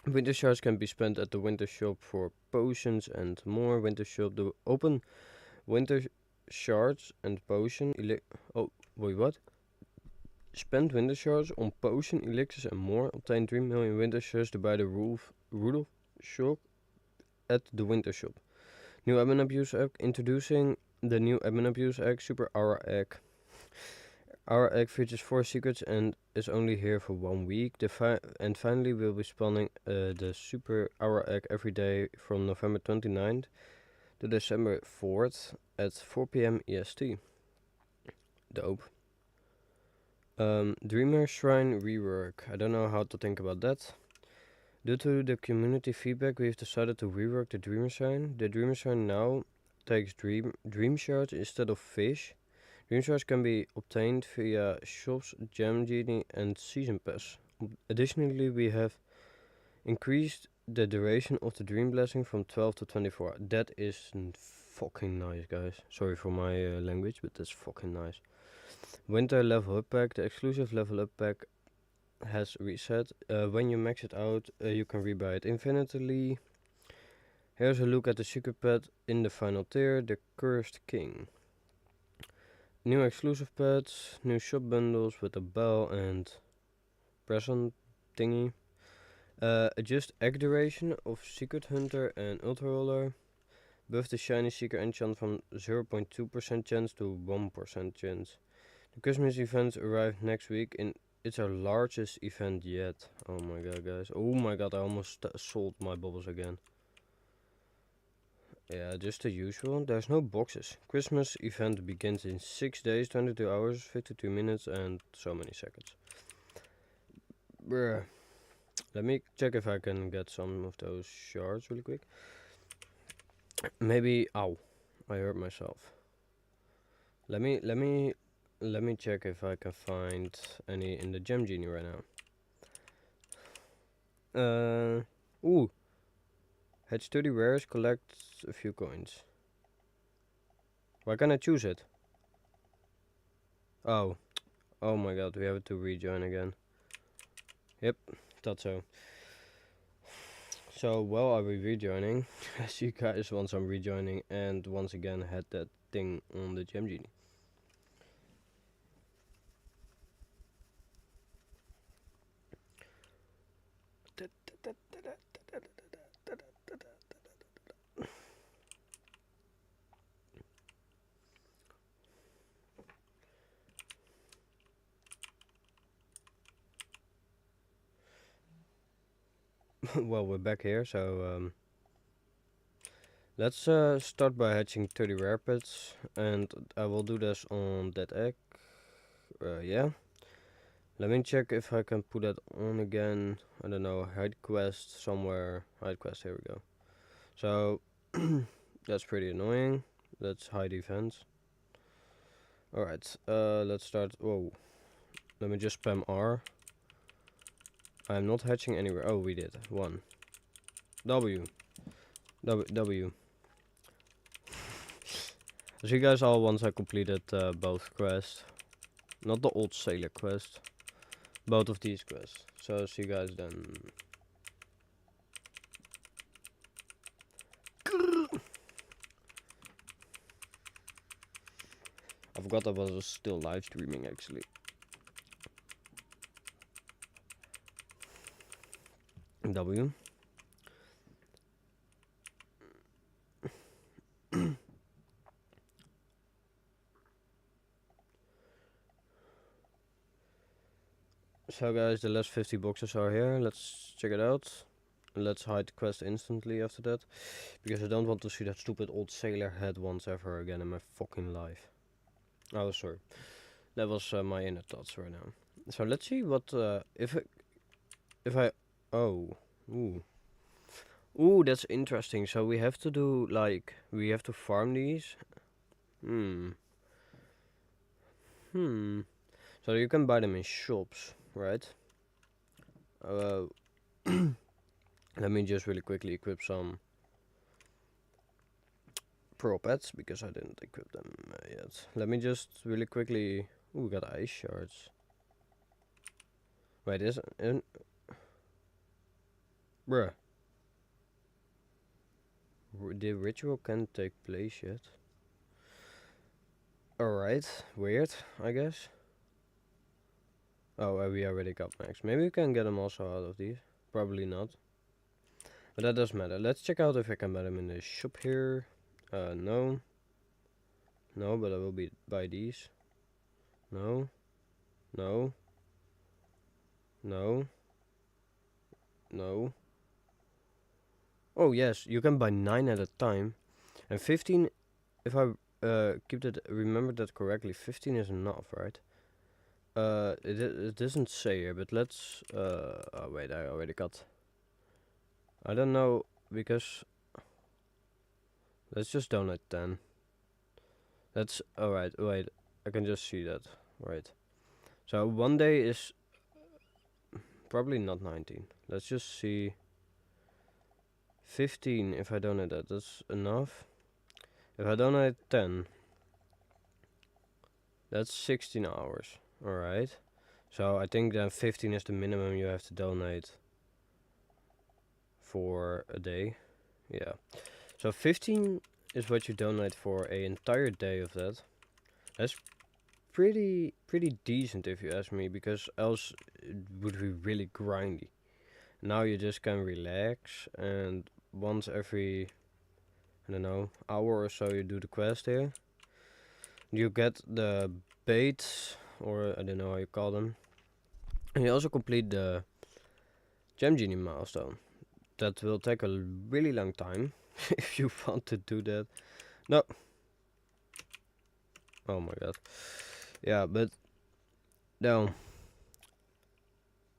[SPEAKER 1] Winter shards can be spent at the winter shop for potions and more. Winter shop. The open winter shards and potion. Oh, wait, what? Spend winter shards on potion, elixirs and more. Obtain 3 million winter shards to buy the Rudolph shop at the winter shop. New admin abuse egg. Introducing the new admin abuse egg, Super Aura egg. Our egg features 4 secrets and is only here for 1 week. And finally we'll be spawning the Super Aura egg every day from November 29th to December 4th at 4 PM EST. Dope. Dreamer Shrine rework. I don't know how to think about that. Due to the community feedback, we've decided to rework the Dreamer Shrine. The Dreamer Shrine now takes dream shards instead of fish. Dream shards can be obtained via shops, Gem Genie and Season Pass. Additionally, we have increased the duration of the Dream Blessing from 12 to 24. That is fucking nice, guys. Sorry for my language, but that's fucking nice. Winter level up pack. The exclusive level up pack has reset. When you max it out, you can rebuy it infinitely. Here's a look at the secret pet in the final tier, the Cursed King. New exclusive pets, new shop bundles with a bell and present thingy. Adjust egg duration of Secret Hunter and Ultra Roller. Buff the Shiny Seeker enchant from 0.2% chance to 1% chance. The Christmas events arrive next week and it's our largest event yet. Oh my god, guys. Oh my god, I almost sold my bubbles again. Yeah, just the usual. There's no boxes. Christmas event begins in 6 days, 22 hours, 52 minutes and so many seconds. Bruh. Let me check if I can get some of those shards really quick. Maybe, ow, I hurt myself. Let me check if I can find any in the Gem Genie right now. Ooh. Hatch 30 rares, collect a few coins. Why can't I choose it? Oh. Oh my god, we have to rejoin again. Yep, thought so. So, while I'll be rejoining, as you guys want some rejoining and once again had that thing on the Gem Genie. Well, we're back here, so let's start by hatching 30 rare pets, and I will do this on that egg. Yeah. Let me check if I can put that on again. I don't know, hide quest somewhere. Hide quest, here we go. So that's pretty annoying. Let's hide events. Alright, let's start. Whoa. Let me just spam R. I'm not hatching anywhere. Oh, we did. 1. W. W. I'll see you guys all once I completed both quests. Not the old sailor quest. Both of these quests. So see you guys then. I forgot I was still live streaming actually. W. So guys, the last 50 boxes are here. Let's check it out. Let's hide the quest instantly after that. Because I don't want to see that stupid old sailor head once ever again in my fucking life. Oh, sorry. That was my inner thoughts right now. So let's see what, if I, oh, ooh, that's interesting. So we have to do, like, we have to farm these. So you can buy them in shops, right? Let me just really quickly equip some pro pets because I didn't equip them yet. Let me just really quickly. Ooh, we got ice shards. Wait, is it? Bruh. The ritual can't take place yet. Alright, weird, I guess. Oh, we already got max. Maybe we can get them also out of these. Probably not. But that doesn't matter. Let's check out if I can buy them in the shop here. No. No, but I will buy these. No. No. No. No. Oh yes, you can buy 9 at a time. And 15, if I remember that correctly, 15 is enough, right? It doesn't say here, but let's, oh wait, I already got, I don't know, because, let's just donate 10. That's, alright, wait, I can just see that, right. So one day is probably not 19. Let's just see, 15, if I donate that, that's enough. If I donate 10, that's 16 hours. Alright, so I think then 15 is the minimum you have to donate for a day. Yeah, so 15 is what you donate for an entire day of that. That's pretty decent if you ask me, because else it would be really grindy. Now you just can relax, and once every, I don't know, hour or so you do the quest here. You get the baits, or I don't know how you call them. And you also complete the Gem Genie milestone. That will take a really long time if you want to do that. No. Oh my god. Yeah, but no.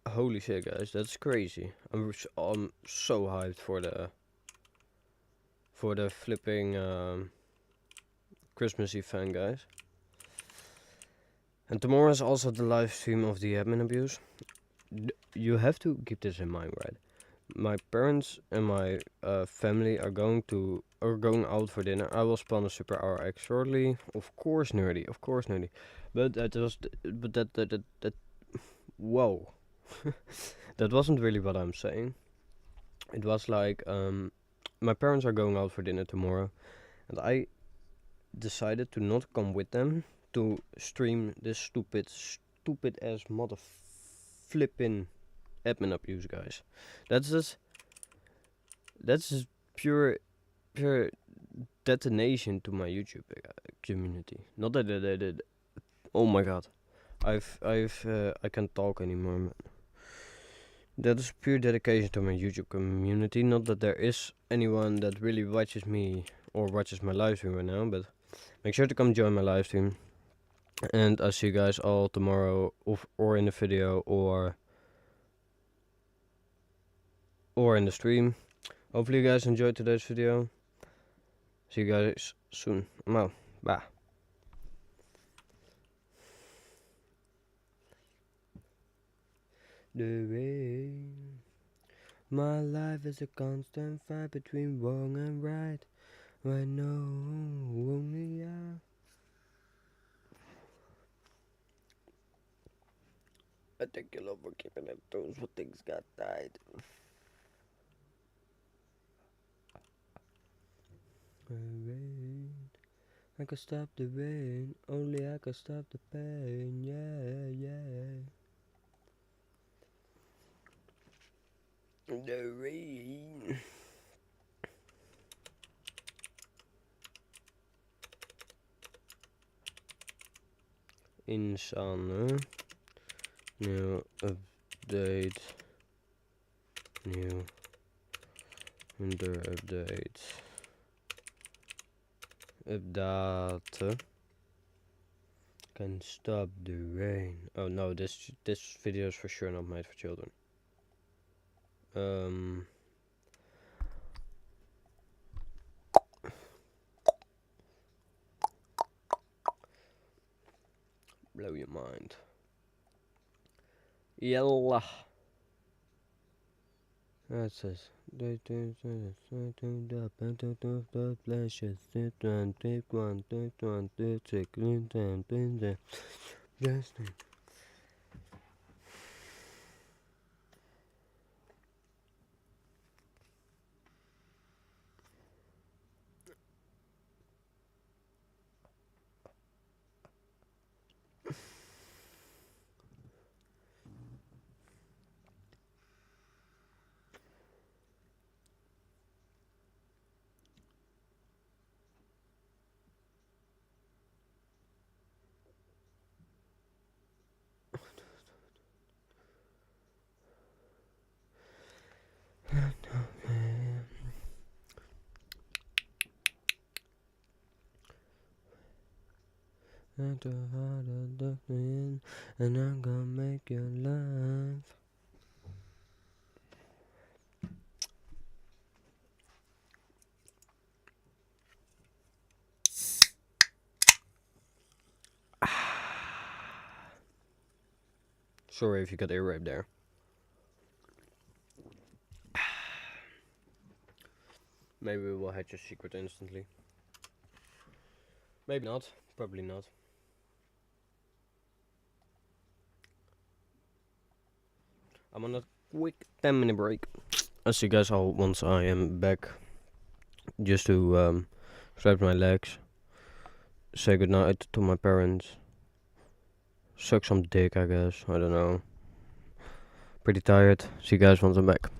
[SPEAKER 1] Holy shit, guys, that's crazy. I'm so hyped for the flipping Christmas event, guys. And tomorrow is also the live stream of the admin abuse. You have to keep this in mind, right? My parents and my family are going out for dinner. I will spawn a Super Hour X shortly. Of course, nerdy. But that whoa. That wasn't really what I'm saying. It was like my parents are going out for dinner tomorrow, and I decided to not come with them to stream this stupid ass mother flipping admin abuse, guys. That's just pure detonation to my YouTube community. Not that oh my god, I can't talk anymore, man. That is pure dedication to my YouTube community. Not that there is anyone that really watches me or watches my live stream right now, but make sure to come join my live stream. And I'll see you guys all tomorrow, or in the video, or in the stream. Hopefully you guys enjoyed today's video. See you guys soon. I'm out. Bye. The way my life is a constant fight between wrong and right. I know only I I thank you, Lord, for keeping it those who things got died. Rain. I can stop the rain, only I can stop the pain, yeah. The rain. Insane. New update. New winter update. Update. Can stop the rain. Oh no, this video is for sure not made for children. Blow your mind. Yalla. That says and I'm gonna make you laugh. Sorry if you got ear rape there. Maybe we will hatch a secret instantly. Maybe not. Probably not. I'm on a quick 10-minute break. I'll see you guys all once I am back. Just to stretch my legs. Say goodnight to my parents. Suck some dick, I guess. I don't know. Pretty tired. See you guys once I'm back.